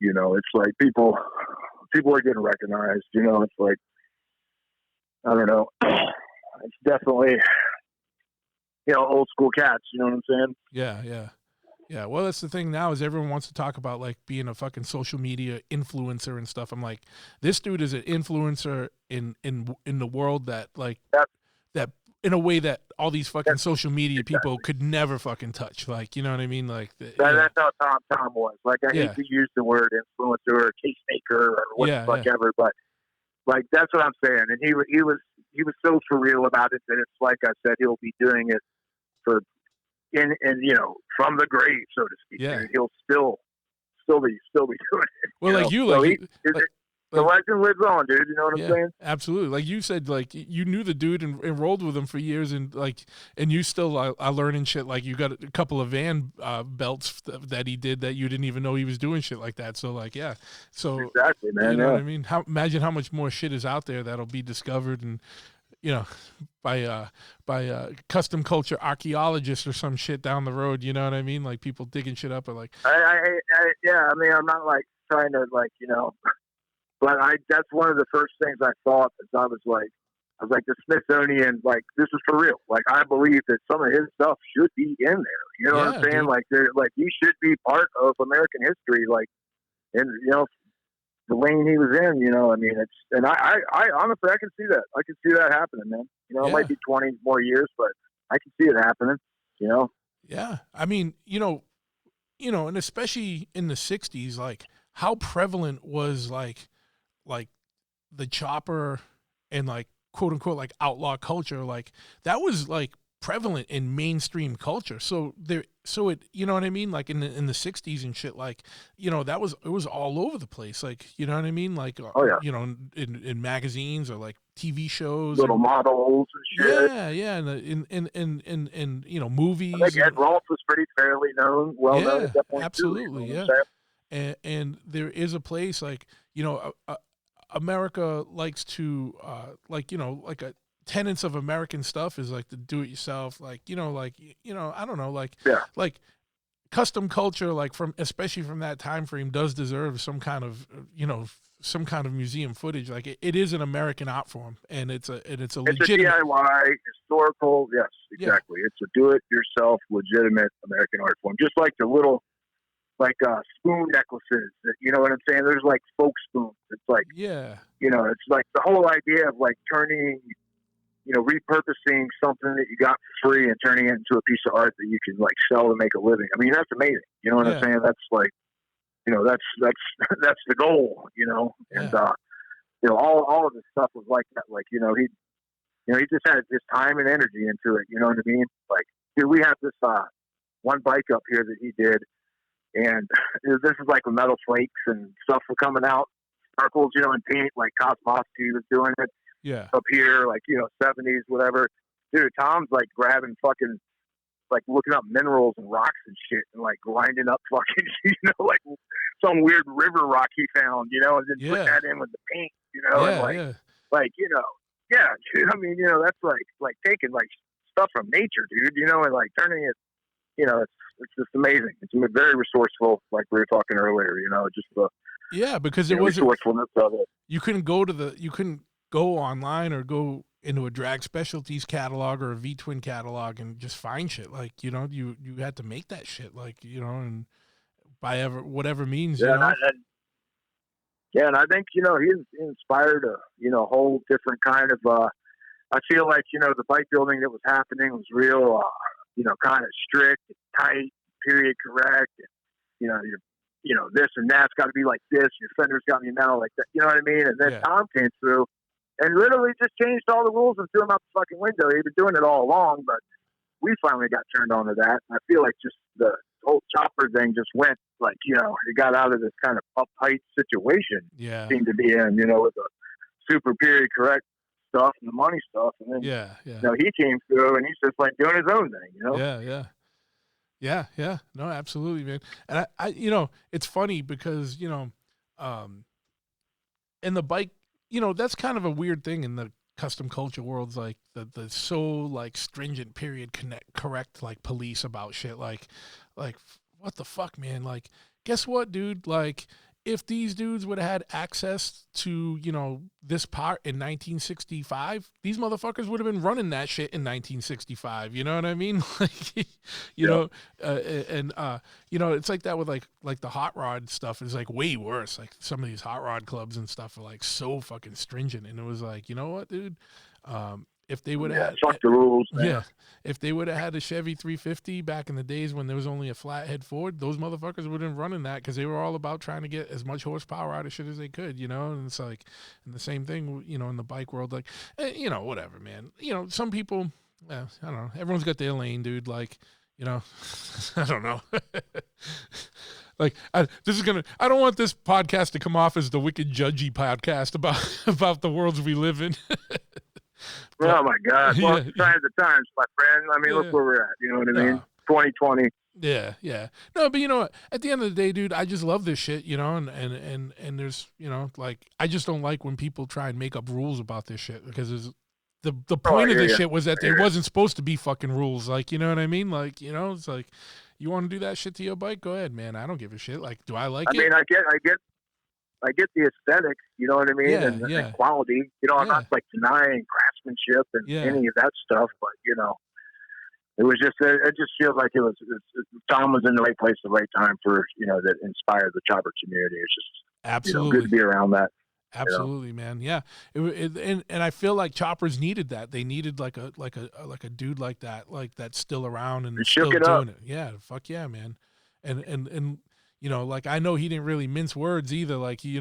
you know, it's like people are getting recognized. You know, it's like, I don't know. It's definitely, you know, old school cats. You know what I'm saying? Yeah. Yeah, well, that's the thing now is everyone wants to talk about like being a fucking social media influencer and stuff. I'm like, this dude is an influencer in the world that like That, that in a way that all these fucking that, social media people exactly. could never fucking touch. Like, you know what I mean? Like, That's how Tom was. Like, I hate yeah, to use the word influencer or case maker or what yeah, the fuck ever, but like that's what I'm saying. And he was so for real about it that it's like I said, he'll be doing it for in from the grave, so to speak. yeah. And he'll still be doing it. Well, like you, So the like legend lives on, dude. You know what I'm yeah, saying? absolutely. Like you said, like you knew the dude and rolled with him for years, and like, and you still are learning shit. Like you got a couple of van belts that he did that you didn't even know he was doing shit like that. So like, yeah. So Exactly, man. you know Yeah. what I mean? Imagine how much more shit is out there that'll be discovered and by custom culture archaeologists or some shit down the road. You know what I mean? Like people digging shit up or like, Yeah. I mean, I'm not like trying to like but that's one of the first things I thought as I was like the Smithsonian, like this is for real. Like I believe that some of his stuff should be in there. You know what yeah, I'm saying? dude. Like he should be part of American history. Like, and the lane he was in. I mean, I honestly I can see that. I can see that happening, man. It Yeah. might be 20 more years, but I can see it happening. Yeah. I mean, and especially in the 60s, like how prevalent was like the chopper and like quote unquote like outlaw culture, like that was like prevalent in mainstream culture. So it, you know what I mean? Like in the 60s and shit, like, it was all over the place. Like, you know what I mean? Like, Oh yeah, in magazines or like TV shows, little models and shit. yeah, yeah, and movies. I think Ed Rolfe was pretty fairly well known at that point Absolutely, too. yeah. And there is a place like America likes to like a tenets of American stuff is like the do it yourself, like I don't know, like Yeah. like custom culture, like especially from that time frame, does deserve some kind of museum footage. Like it is an American art form, and it's a legitimate DIY historical. Yes, exactly. Yeah. It's a do it yourself legitimate American art form, just like the little spoon necklaces. You know what I'm saying? There's like folk spoons. It's like it's like the whole idea of like turning, repurposing something that you got for free and turning it into a piece of art that you can like sell and make a living. I mean, that's amazing. You know what I'm saying? That's like, that's the goal. And all of this stuff was like that. Like he just had this time and energy into it. You know what I mean? Like, dude, we have this one bike up here that he did. And this is like with metal flakes and stuff were coming out, sparkles, and paint, like Cosmosky was doing it. Yeah. Up here, like, 70s, whatever. Dude, Tom's like grabbing fucking, like looking up minerals and rocks and shit and like grinding up fucking, like some weird river rock he found, and then put that in with the paint, and yeah, dude, I mean, that's like taking like stuff from nature, dude, and like turning it, it's just amazing. It's very resourceful, like we were talking earlier. Just the because it was resourcefulness of it. You couldn't go online or go into a drag specialties catalog or a V-twin catalog and just find shit. Like you had to make that shit. Like and by whatever means. And I think he inspired a whole different kind of. I feel like the bike building that was happening was real. Kind of strict, tight, period correct. And, this and that's got to be like this. Your fender's got to be metal like that. You know what I mean? And then Tom came through and literally just changed all the rules and threw them out the fucking window. He'd been doing it all along, but we finally got turned on to that. And I feel like just the whole chopper thing just went like, it got out of this kind of uptight situation. Yeah. Seemed to be in, with the super period correct stuff and the money stuff. And then, he came through and he's just like doing his own thing, Yeah. No, absolutely, man. And I it's funny because, in the bike, that's kind of a weird thing in the custom culture world's like the so like stringent period correct like police about shit. Like what the fuck, man? Like, guess what, dude? Like if these dudes would have had access to, this part in 1965, these motherfuckers would have been running that shit in 1965. You know what I mean? Like, it's like that with like the hot rod stuff is like way worse. Like some of these hot rod clubs and stuff are like so fucking stringent. And it was like, you know what, dude? If they would have fuck the rules, man. yeah, if they would have had a Chevy 350 back in the days when there was only a flathead Ford, those motherfuckers would have been running that because they were all about trying to get as much horsepower out of shit as they could, And it's like, and the same thing, in the bike world, like, whatever, man. Some people, I don't know. Everyone's got their lane, dude. Like, I don't know. Like, I don't want this podcast to come off as the wicked judgy podcast about the worlds we live in. Oh my God! Well, times the times, my friend. I mean, look where we're at. You know what I mean? 2020. Yeah. No, but you know what? At the end of the day, dude, I just love this shit. And there's, like, I just don't like when people try and make up rules about this shit because the point of this shit was that there wasn't supposed to be fucking rules. Like, you know what I mean? Like, it's like, you want to do that shit to your bike? Go ahead, man. I don't give a shit. Like, do I like it? I mean, I get the aesthetics, you know what I mean, and quality. I'm not like denying craftsmanship and any of that stuff, but it was just it just feels like Tom was in the right place at the right time for that inspired the chopper community. It's just absolutely good to be around that. Absolutely, man. Yeah, and I feel like choppers needed that. They needed like a dude like that's still around and still doing it. Yeah, fuck yeah, man. And like I know he didn't really mince words either. Like he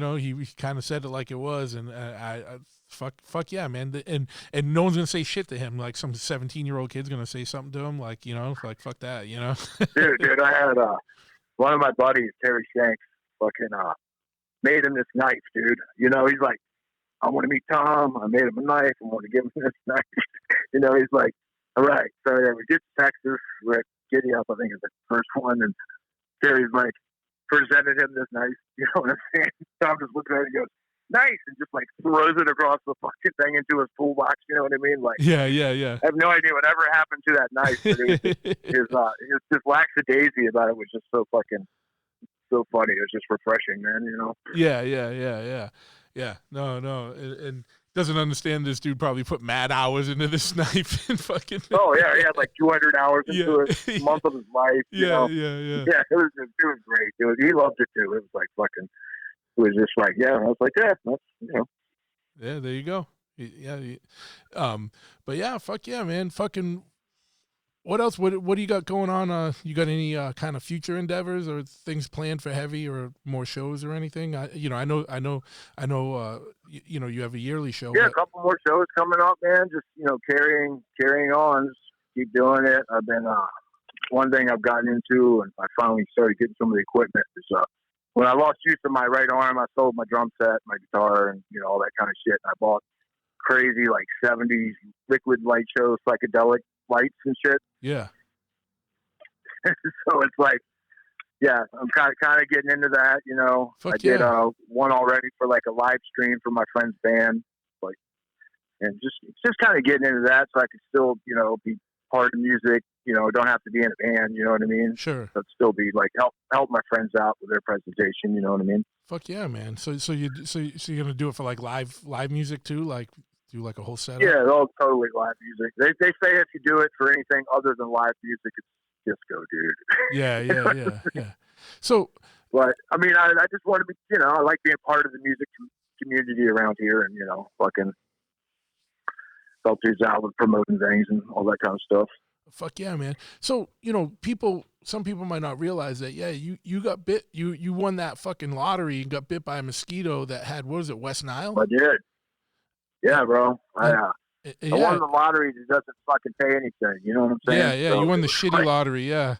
kind of said it like it was, and I fuck yeah, man. And no one's gonna say shit to him. Like some 17-year-old kid's gonna say something to him. Like like fuck that. Dude, I had one of my buddies, Terry Shanks, fucking made him this knife, dude. He's like, I want to meet Tom. I made him a knife. I want to give him this knife. He's like, all right. So yeah, we get to Texas. We're at Giddy Up, I think is the first one, and Terry's like. Presented him this knife, you know what I'm saying? Tom just looks at it and goes, nice, and just like throws it across the fucking thing into his toolbox, you know what I mean? Like, yeah. I have no idea whatever happened to that knife, but it was his lackadaisy about it was just so fucking, so funny. It was just refreshing, man, Yeah. No. And doesn't understand this dude probably put mad hours into this knife and fucking. Oh yeah, he had like 200 hours into it, a month of his life. Yeah. Yeah, it was great. He loved it too. It was like fucking. It was just like I was like that's Yeah, there you go. Yeah. But yeah, fuck yeah, man. Fucking. What else? What do you got going on? You got any kind of future endeavors or things planned for Heavy or more shows or anything? I know. You have a yearly show. Yeah, a couple more shows coming up, man. Just carrying on. Just keep doing it. I've been one thing I've gotten into, and I finally started getting some of the equipment. Is when I lost use of my right arm, I sold my drum set, my guitar, and all that kind of shit. And I bought crazy like 70s liquid light show psychedelic lights and shit. Yeah. So it's like, I'm kind of getting into that, Fuck I did one already for like a live stream for my friend's band, like, and just kind of getting into that so I could still, be part of music, don't have to be in a band, you know what I mean? Sure. But still be like help my friends out with their presentation, you know what I mean? Fuck yeah, man. So you're gonna do it for like live music too, like. Do like a whole setup? Yeah, all totally live music. They say if you do it for anything other than live music, it's disco, dude. Yeah. So, but I mean, I just want to be, I like being part of the music community around here, and fucking help these out with promoting things and all that kind of stuff. Fuck yeah, man. So some people might not realize that. Yeah, you got bit. You won that fucking lottery and got bit by a mosquito that had, what was it, West Nile? I did. Yeah, bro. I won the lottery that doesn't fucking pay anything. You know what I'm saying? Yeah. So you won the shitty lottery. Yeah.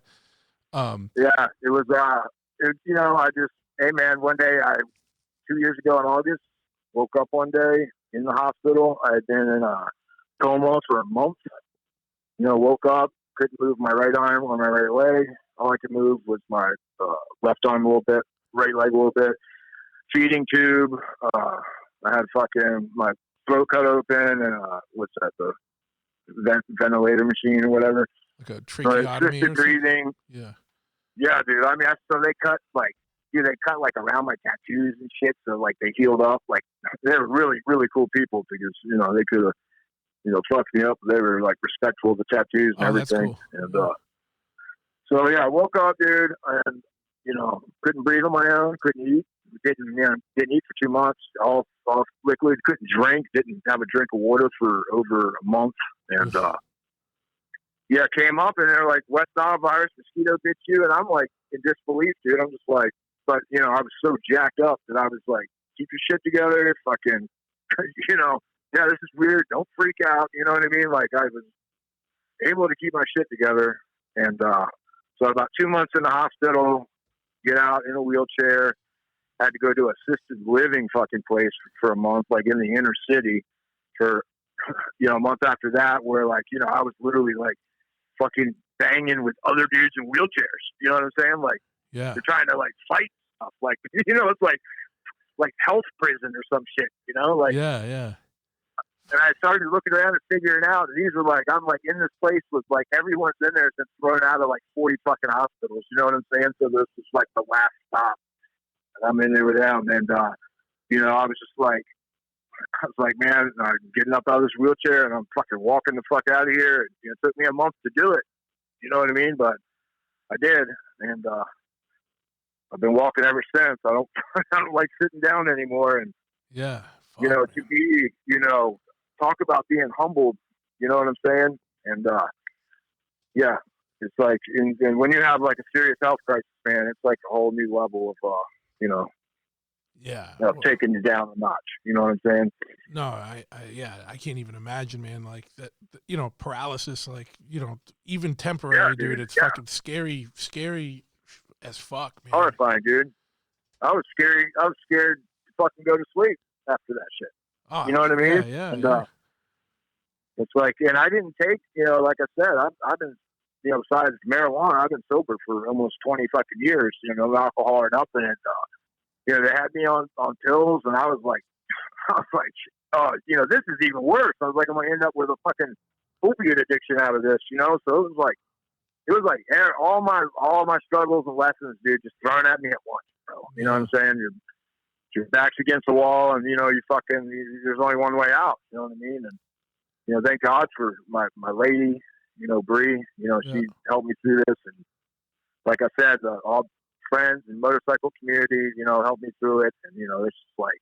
Yeah, it was. I just, hey man, one day 2 years ago in August, woke up one day in the hospital. I had been in a coma for a month. Woke up, couldn't move my right arm or my right leg. All I could move was my left arm a little bit, right leg a little bit. Feeding tube. I had fucking my throat cut open and what's that, the ventilator machine or whatever, like a tracheotomy assisted breathing. Yeah dude. I mean, so they cut like they cut like around my tattoos and shit, so like they healed up. Like they were really, really cool people because they could have fucked me up. They were like respectful of the tattoos and everything. That's cool. And so yeah, I woke up, dude, and couldn't breathe on my own, couldn't eat, didn't eat for 2 months, all liquid, couldn't drink, didn't have a drink of water for over a month, and came up and they're like, West Nile Virus, mosquito bit you, and I'm like in disbelief, dude. I'm just like, but I was so jacked up that I was like, keep your shit together, fucking, yeah, this is weird, don't freak out, you know what I mean? Like I was able to keep my shit together, and so about 2 months in the hospital, get out in a wheelchair, had to go to assisted living fucking place for a month, like in the inner city for, a month after that, where like, I was literally like fucking banging with other dudes in wheelchairs. You know what I'm saying? Like, Yeah. they're trying to like fight stuff. Like, it's like health prison or some shit, like, Yeah. and I started looking around and figuring out, and these were like, I'm like in this place with like everyone's in there has been thrown out of like 40 fucking hospitals. You know what I'm saying? So this is like the last stop. And I'm in there with them. And, I was like, man, I'm getting up out of this wheelchair and I'm fucking walking the fuck out of here. It took me a month to do it. You know what I mean? But I did. And, I've been walking ever since. I don't like sitting down anymore. And, Yeah. to be, talk about being humbled, you know what I'm saying? And, yeah, it's like, and when you have like a serious health crisis, man, it's like a whole new level of, taking you down a notch. You know what I'm saying? No, I can't even imagine, man. Like that, paralysis, like, even temporary, dude. It's fucking scary as fuck, man. Horrifying, dude. I was scared to fucking go to sleep after that shit. Oh, you know what I mean? Yeah. And, it's like, and I didn't take, like I said, I've been, besides marijuana, I've been sober for almost 20 fucking years, no alcohol or nothing. And, they had me on pills, and I was like, oh, this is even worse. I was like, I'm going to end up with a fucking opiate addiction out of this, So it was like all my struggles and lessons, dude, just thrown at me at once, bro. You know what I'm saying? Your back's against the wall, and, there's only one way out. You know what I mean? And, thank God for my lady, Bree, she helped me through this. And like I said, all friends and motorcycle community, helped me through it. And, it's just like,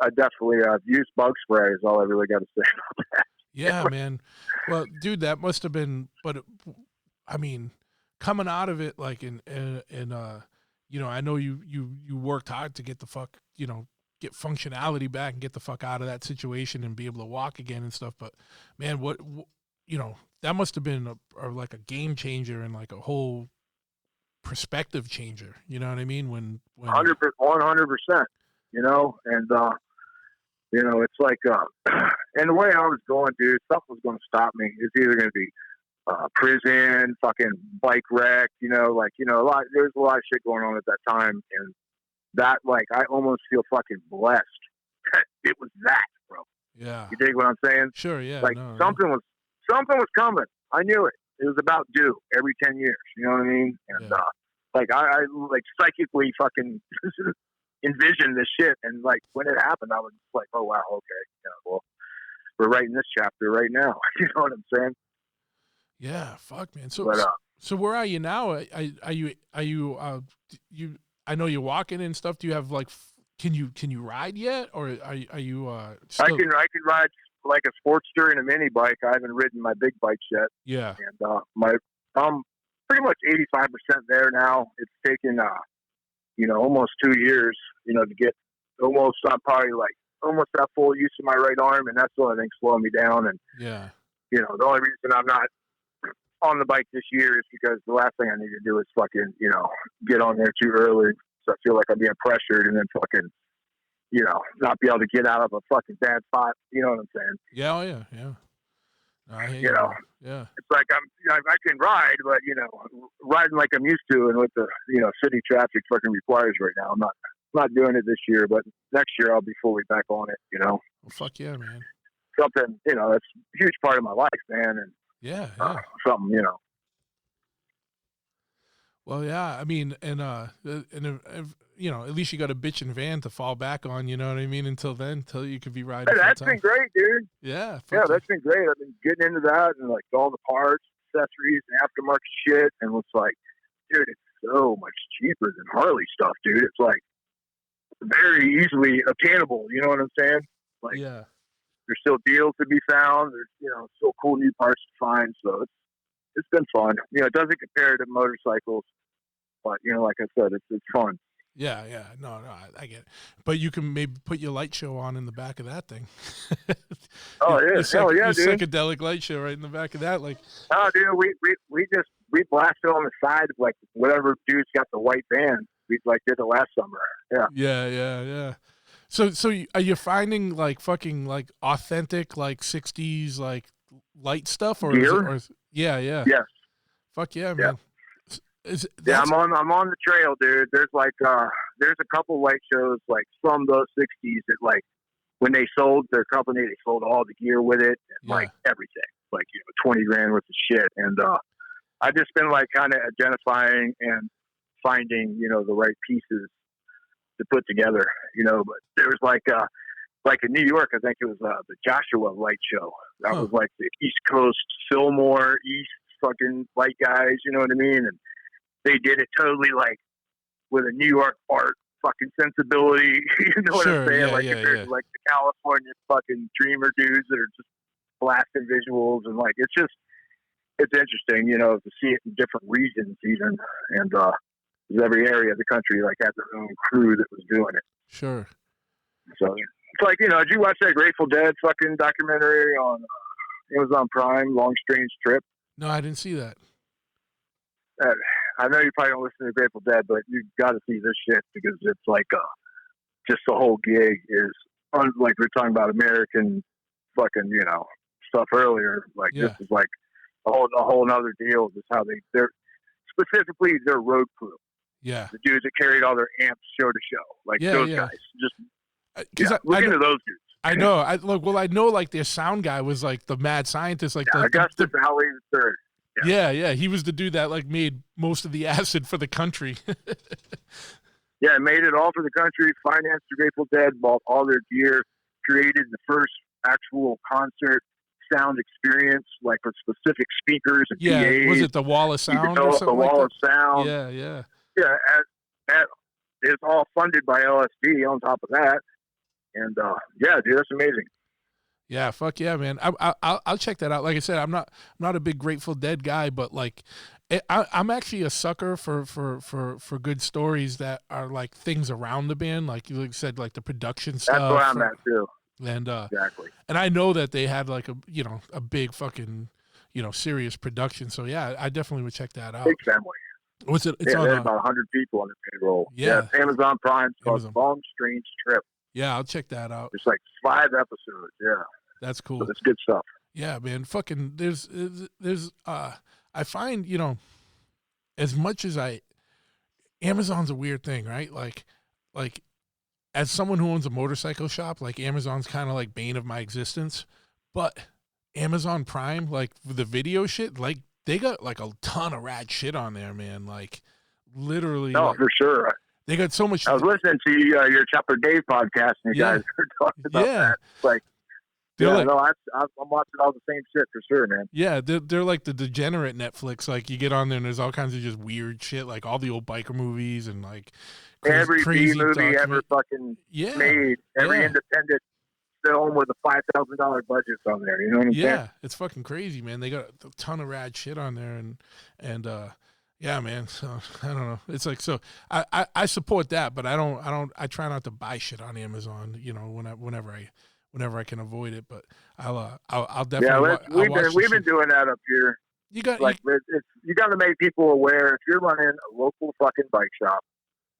I definitely, used bug spray is all I really got to say about that. Yeah, man. Well, dude, that must have been, I mean, coming out of it, like, I know you worked hard to get the fuck, get functionality back and get the fuck out of that situation and be able to walk again and stuff. But man, what that must have been like a game changer and like a whole perspective changer. You know what I mean? When 100%, and, it's like, and the way I was going, dude, stuff was going to stop me. It's either going to be, prison, fucking bike wreck, there's a lot of shit going on at that time. And that, like, I almost feel fucking blessed. It was that, bro. Yeah. You dig what I'm saying? Sure. Yeah. Like something was coming. I knew it. It was about due every 10 years. You know what I mean? And, like I like psychically fucking envisioned this shit. And like when it happened, I was like, oh wow. Okay. Well, we're writing this chapter right now. You know what I'm saying? Yeah, fuck, man. So where are you now? Are you I know you're walking and stuff. Do you have like, can you ride yet, or are you? Still... I can ride like a Sportster and a mini bike. I haven't ridden my big bikes yet. Yeah, and I'm pretty much 85% there now. It's taken almost 2 years, to get almost. I'm probably like almost at full use of my right arm, and that's the only thing slowing me down. And the only reason I'm not on the bike this year is because the last thing I need to do is fucking, get on there too early. So I feel like I'm being pressured and then fucking, not be able to get out of a fucking bad spot. You know what I'm saying? Yeah. Oh, yeah. I hate yeah. It's like I can ride, but, riding like I'm used to and what the, city traffic fucking requires right now. I'm not doing it this year, but next year I'll be fully back on it, Well, fuck yeah, man. Something, that's a huge part of my life, man. And yeah. something, Well, yeah, I mean, and if, you know, at least you got a bitchin' van to fall back on. You know what I mean? Until then, until you could be riding Hey, full that's time. been great, dude. Yeah, Yeah, fuck yeah. that's been great. I've been getting into that and like all the parts, accessories, and aftermarket shit. And it's like, dude, it's so much cheaper than Harley stuff, dude. It's like very easily obtainable. You know what I'm saying? Like, Yeah. there's still deals to be found. There's, still cool new parts to find. So it's been fun. It doesn't compare to motorcycles, but like I said, it's fun. Yeah, yeah. No, I get it. But you can maybe put your light show on in the back of that thing. Oh yeah, hell yeah, your dude. psychedelic light show right in the back of that. Like, oh, dude, we blasted on the side like whatever dude's got the white van. We like did it last summer. Yeah. Yeah. So are you finding like fucking like authentic like '60s like light stuff or is it, Gear? or yeah. Yes. Fuck yeah, Yeah. man. Yeah, I'm on the trail, dude. There's like there's a couple light shows like from those '60s that like when they sold their company, they sold all the gear with it and like everything, like 20 grand worth of shit. And I've just been like kind of identifying and finding the right pieces to put together. But there was like in New York, I think it was the Joshua Light Show. That was like the East Coast Fillmore East fucking light guys. You know what I mean? And they did it totally like with a New York art fucking sensibility. You know what I'm saying? Compared to like the California fucking dreamer dudes that are just blasting visuals and like it's interesting, to see it in different regions even. And every area of the country like had their own crew that was doing it. Sure. So it's like, did you watch that Grateful Dead fucking documentary on Amazon Prime, Long Strange Trip? No, I didn't see that. I know you probably don't listen to Grateful Dead, but you've got to see this shit because it's like just the whole gig is like we are talking about American fucking stuff earlier. Like this is like a whole other deal. Just how they're specifically their road crew. Yeah, the dudes that carried all their amps show to show, like those guys. Just look into those dudes. I know. I know. Like their sound guy was like the mad scientist. Like Augustus Howley III. Yeah. He was the dude that like made most of the acid for the country. Yeah, made it all for the country. Financed the Grateful Dead, bought all their gear, created the first actual concert sound experience, like with specific speakers and PAs. Was it the Wall of Sound or something? The Wall like of Sound. Yeah. It's all funded by LSD. On top of that, and dude, that's amazing. Yeah, fuck yeah, man. I'll check that out. Like I said, I'm not a big Grateful Dead guy, but like, I'm actually a sucker for good stories that are like things around the band, like you said, like the production stuff. That's where I'm at too. And exactly. And I know that they had like a big fucking serious production. So yeah, I definitely would check that out. Big family. What's it? It's on about 100 people on the payroll. Yeah, Amazon Prime. It's called Long Strange Trip. Yeah, I'll check that out. It's like 5 episodes. Yeah, that's cool. So it's good stuff. Yeah, man. Fucking there's I find as much as Amazon's a weird thing, right? Like as someone who owns a motorcycle shop, like Amazon's kind of like bane of my existence. But Amazon Prime, like the video shit, like they got like a ton of rad shit on there, man. Like literally. No, like, for sure. They got so much. I was listening to your Chopper Dave podcast, and you guys were talking about that. It's like, I'm watching all the same shit for sure, man. Yeah, they're like the degenerate Netflix. Like you get on there and there's all kinds of just weird shit, like all the old biker movies and like every crazy B movie ever fucking made, every independent film with a $5,000 budget on there. You know what I'm saying? Yeah, it's fucking crazy, man. They got a ton of rad shit on there, and yeah, man. So I don't know. It's like I support that, but I try not to buy shit on Amazon. Whenever I can avoid it, but I'll definitely. Yeah, we've been doing that up here. You got to make people aware. If you're running a local fucking bike shop,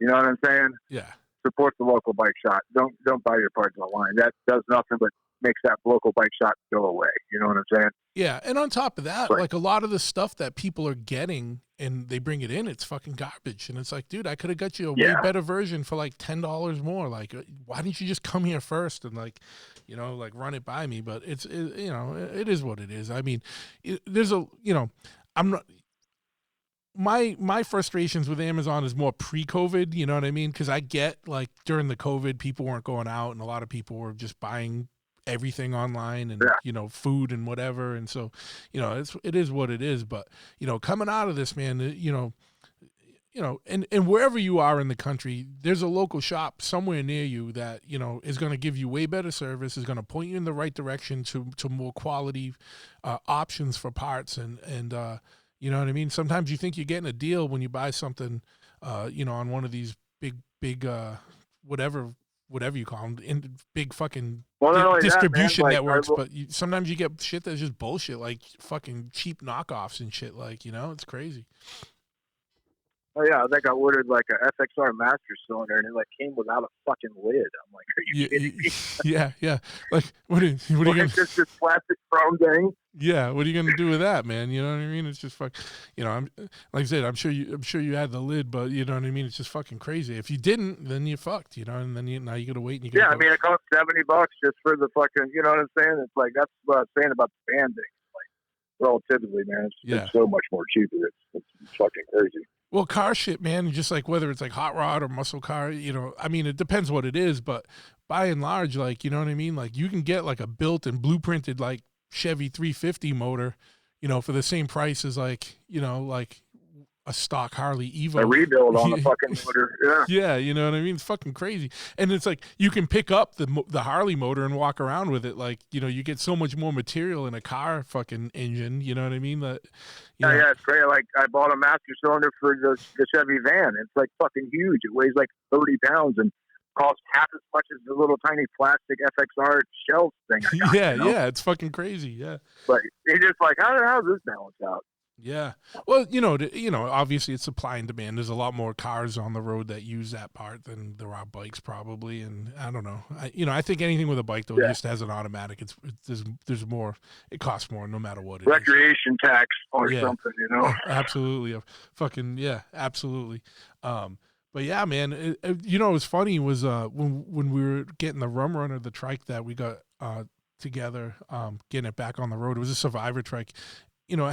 you know what I'm saying? Yeah. Support the local bike shop. Don't buy your parts online. That does nothing but makes that local bike shop go away. You know what I'm saying? Yeah, and on top of that, like a lot of the stuff that people are getting and they bring it in, it's fucking garbage. And it's like, dude, I could have got you a way better version for like $10 more. Like, why didn't you just come here first and like run it by me? But it is what it is. I mean, I'm not. my frustrations with Amazon is more pre-COVID, you know what I mean? Because I get, like, during the COVID, people weren't going out, and a lot of people were just buying everything online, and Yeah. you know, food and whatever. And so, you know, it is what it is. But you know, coming out of this, man, you know, and wherever you are in the country, there's a local shop somewhere near you that, you know, is going to give you way better service, is going to point you in the right direction to more quality options for parts, and you know what I mean? Sometimes you think you're getting a deal when you buy something, you know, on one of these big whatever you call them, big fucking Well, not only distribution that, man, networks. But sometimes you get shit that's just bullshit, like fucking cheap knockoffs and shit. Like, you know, it's crazy. Oh yeah, I think I ordered like a FXR master cylinder, and it like came without a fucking lid. I'm like, are you kidding me? Yeah. Like, what are you gonna? Just this plastic chrome thing. Yeah, what are you gonna do with that, man? You know what I mean? It's just fuck. You know, I'm like I said, I'm sure you had the lid, but you know what I mean. It's just fucking crazy. If you didn't, then you fucked. You know, and then now you gotta wait. And you I mean, it cost $70 just for the fucking. You know what I'm saying? It's like that's what I was saying about the banding. Like, relatively, man, it's so much more cheaper. It's fucking crazy. Well, car shit, man, just like whether it's like hot rod or muscle car, you know, I mean, it depends what it is, but by and large, like, you know what I mean? Like, you can get like a built and blueprinted like Chevy 350 motor, you know, for the same price as like, you know, like a stock Harley Evo. A rebuild on the fucking motor. Yeah. Yeah, you know what I mean? It's fucking crazy. And it's like you can pick up the Harley motor and walk around with it. Like, you know, you get so much more material in a car fucking engine, you know what I mean? That yeah, it's great. Like, I bought a master cylinder for the Chevy van. It's like fucking huge. It weighs like 30 pounds and costs half as much as the little tiny plastic FXR shelf thing I got, yeah, you know? yeah, it's fucking crazy. Yeah. But it's just like, how does this balance out? Yeah. Well, you know, obviously it's supply and demand. There's a lot more cars on the road that use that part than there are bikes probably. And I don't know. I think anything with a bike though, just has an automatic. There's more, it costs more no matter what it Recreation tax or something, you know? Oh, absolutely. Fucking, yeah, absolutely. But yeah, man, you know, what was funny was, when we were getting the Rum Runner, the trike that we got, together, getting it back on the road, it was a Survivor trike. You know,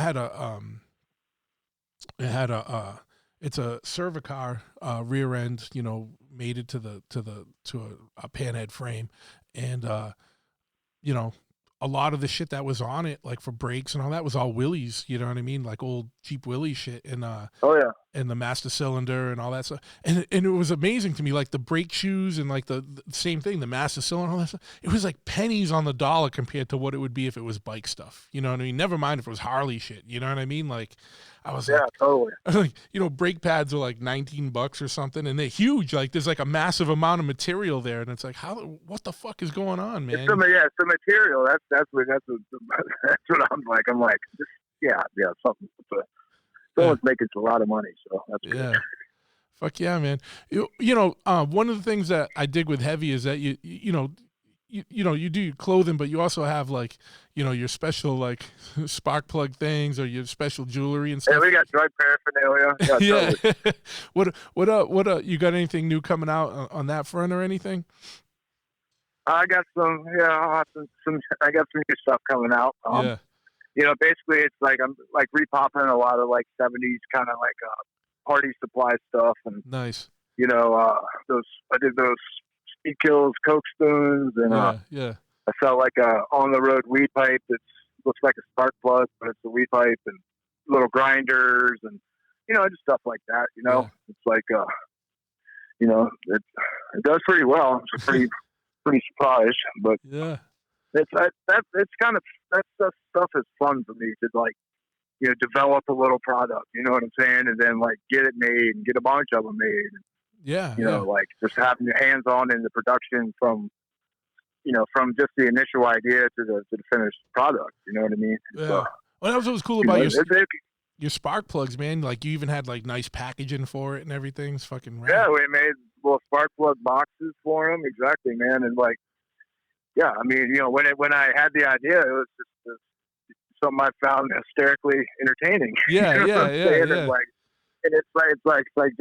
it's a Cervicar rear end, you know, mated to a panhead frame. And, you know, a lot of the shit that was on it, like for brakes and all that, was all Willys, you know what I mean? Like old Jeep Willys shit. And, and the master cylinder and all that stuff. And it was amazing to me, like the brake shoes and like the same thing, the master cylinder and all that stuff. It was like pennies on the dollar compared to what it would be if it was bike stuff. You know what I mean? Never mind if it was Harley shit. You know what I mean? Like I was totally. like, you know, brake pads are like $19 or something, and they're huge. Like there's like a massive amount of material there, and it's like, what the fuck is going on, man? It's the material. That's what I'm like. I'm like, something. Someone's making a lot of money, so that's good. Fuck yeah, man. You know, one of the things that I dig with Heavy is that you do your clothing, but you also have like, you know, your special like spark plug things or your special jewelry and stuff. Yeah, we got drug paraphernalia. Yeah. Totally. What you got anything new coming out on that front or anything? I got some. I got some new stuff coming out. You know, basically it's like I'm like repopping a lot of like 70s kind of like party supply stuff, and nice. You know, I did those Speed Kills Coke spoons, and I felt like a on the road weed pipe that looks like a spark plug, but it's a weed pipe, and little grinders, and you know, just stuff like that. You know, it's like you know, it does pretty well. I'm pretty surprised, but it's kind of that stuff is fun for me to like, you know, develop a little product, you know what I'm saying, and then like get it made and get a bunch of them made. You know, like just having your hands on in the production from just the initial idea to the finished product. You know what I mean? Yeah. Well, that was what was cool about your spark plugs, man. Like you even had like nice packaging for it and everything. It's fucking rad. Yeah, we made little spark plug boxes for them. Exactly, man. And like, yeah, I mean, you know, when I had the idea, it was just something I found hysterically entertaining. Yeah, you know And it's like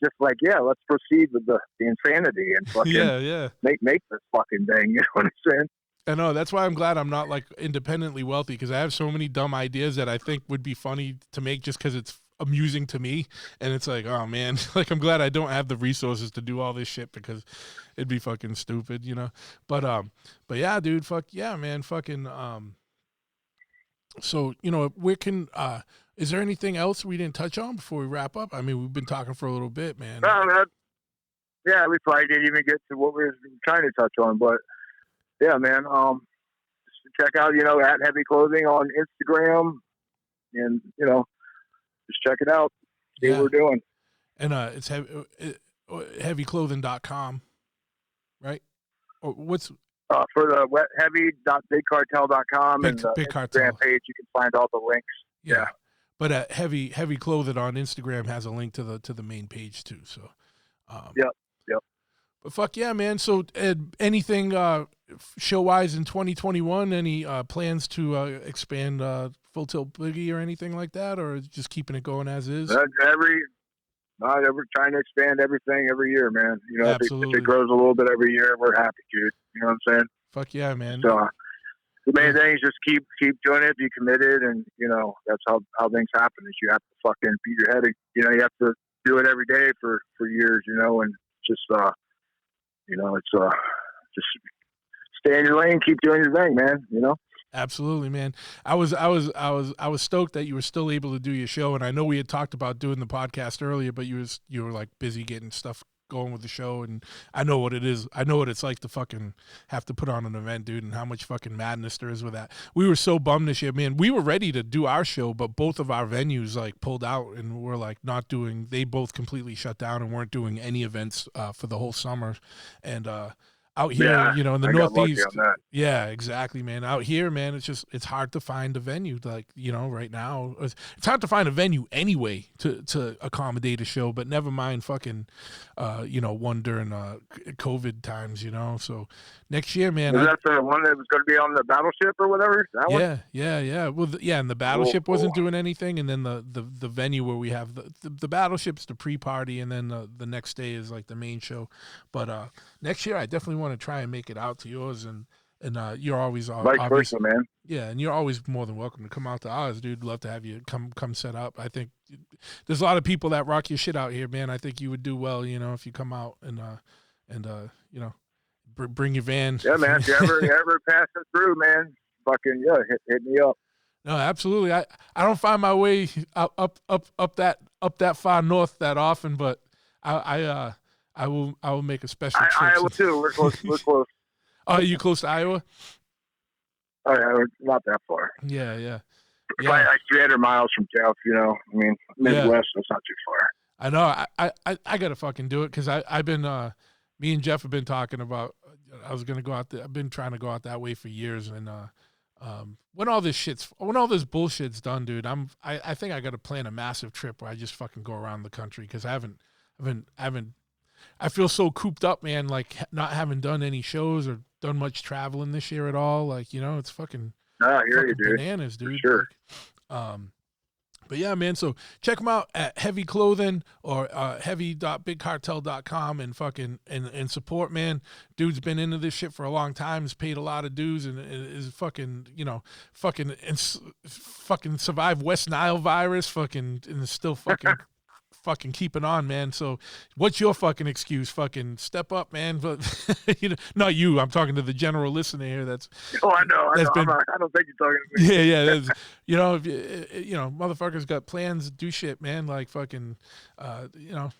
just like, let's proceed with the insanity and fucking make this fucking thing. You know what I'm saying? I know. That's why I'm glad I'm not like independently wealthy, because I have so many dumb ideas that I think would be funny to make just because it's amusing to me, and it's like, oh man, like I'm glad I don't have the resources to do all this shit because it'd be fucking stupid, you know. But yeah, dude, fuck yeah, man, fucking So, you know, where can is there anything else we didn't touch on before we wrap up? I mean, we've been talking for a little bit, man. Yeah, we probably didn't even get to what we were trying to touch on, but yeah, man. Just check out, you know, at Heavy Clothing on Instagram, and you know, just check it out, see what we're doing. And it's heavyclothing.com, right? Or what's for the heavy.bigcartel.com and the Big Instagram Cartel page, you can find all the links. Yeah. But Heavy Clothing on Instagram has a link to the main page too. So, Yep. But fuck yeah, man. So, anything show wise in 2021? Any plans to expand Full Tilt Boogie or anything like that, or just keeping it going as is? Not ever trying to expand everything every year, man. You know, if it grows a little bit every year, we're happy, dude. You know what I'm saying? Fuck yeah, man. So, the main thing is just keep doing it, be committed, and you know that's how things happen. Is you have to fucking beat your head. You know, you have to do it every day for years. You know, and just you know, it's just stay in your lane, keep doing your thing, man. You know. Absolutely, man. I was stoked that you were still able to do your show, and I know we had talked about doing the podcast earlier, but you were like busy getting stuff going with the show, and I know what it is. I know what it's like to fucking have to put on an event, dude, and how much fucking madness there is with that. We were so bummed this year, man. We were ready to do our show, but both of our venues like pulled out and were like not doing. They both completely shut down and weren't doing any events for the whole summer, and out here, you know, in the Northeast. Yeah, exactly, man. Out here, man, it's hard to find a venue. Like, you know, right now, it's hard to find a venue anyway to accommodate a show, but never mind fucking, you know, one during COVID times, you know. So next year, man. Was that the one that was going to be on the Battleship or whatever? That one? Yeah. Well, and the Battleship wasn't doing anything, and then the venue where we have the Battleship's the pre-party, and then the next day is like the main show. But next year, I definitely want to try and make it out to yours, and you're always vice versa, man. Yeah, and you're always more than welcome to come out to ours, dude. Love to have you come set up. I think there's a lot of people that rock your shit out here, man. I think you would do well, you know, if you come out and you know, bring your van. Yeah, man. If you ever pass it through, man, fucking hit me up. No, absolutely. I don't find my way up that far north that often, but I will make a special trip. Iowa too. We're close. Oh, are you close to Iowa? Oh yeah, we're not that far. Yeah. Probably like 300 miles from Jeff. You know, I mean, Midwest. That's not too far. I know. I gotta fucking do it because I've been me and Jeff have been talking about. I was gonna go out there. I've been trying to go out that way for years, and when all this bullshit's done, dude, I think I got to plan a massive trip where I just fucking go around the country because I haven't. I feel so cooped up, man. Like not having done any shows or done much traveling this year at all. Like, you know, it's fucking. I hear you, dude. Bananas, dude. For sure. Like, but yeah, man. So check them out at Heavy Clothing or heavy.bigcartel.com and fucking and support, man. Dude's been into this shit for a long time. Has paid a lot of dues and is fucking, you know, fucking survived West Nile virus, fucking and is still fucking. Fucking keeping on, man. So what's your fucking excuse? Fucking step up, man. But you know, not you. I'm talking to the general listener here. That's I know. I don't think you're talking to me. Yeah. That's, you know, if you know, motherfuckers got plans. Do shit, man. Like fucking, you know,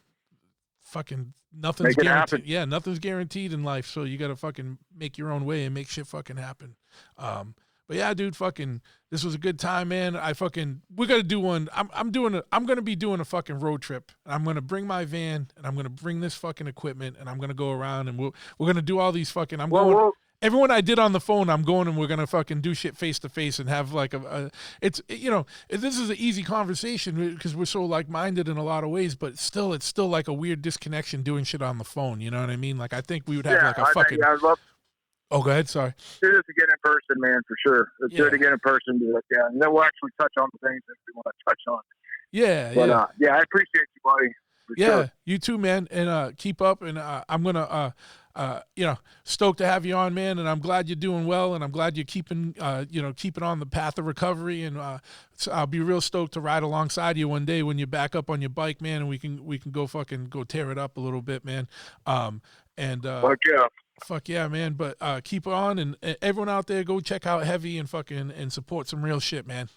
fucking nothing's guaranteed. Yeah, nothing's guaranteed in life. So you got to fucking make your own way and make shit fucking happen. But yeah, dude, fucking, this was a good time, man. We're gonna do one. I'm gonna be doing a fucking road trip. I'm gonna bring my van and I'm gonna bring this fucking equipment and I'm gonna go around and we're gonna do all these fucking. Everyone I did on the phone, I'm going and we're gonna fucking do shit face to face and have like it's you know, this is an easy conversation because we're so like minded in a lot of ways, but it's still like a weird disconnection doing shit on the phone. You know what I mean? Like I think we would have like a fucking. I'd love. Oh, go ahead. Sorry. Do this again in person, man, for sure. Let's do it again in person. And then we'll actually touch on the things that we want to touch on. Yeah, but, I appreciate you, buddy. For Yeah, sure. you too, man. And keep up. And I'm gonna, stoked to have you on, man. And I'm glad you're doing well. And I'm glad you're keeping, keeping on the path of recovery. And so I'll be real stoked to ride alongside you one day when you're back up on your bike, man. And we can go go tear it up a little bit, man. Fuck yeah. Fuck yeah, man. But keep on, and everyone out there, go check out Heavy and and support some real shit, man.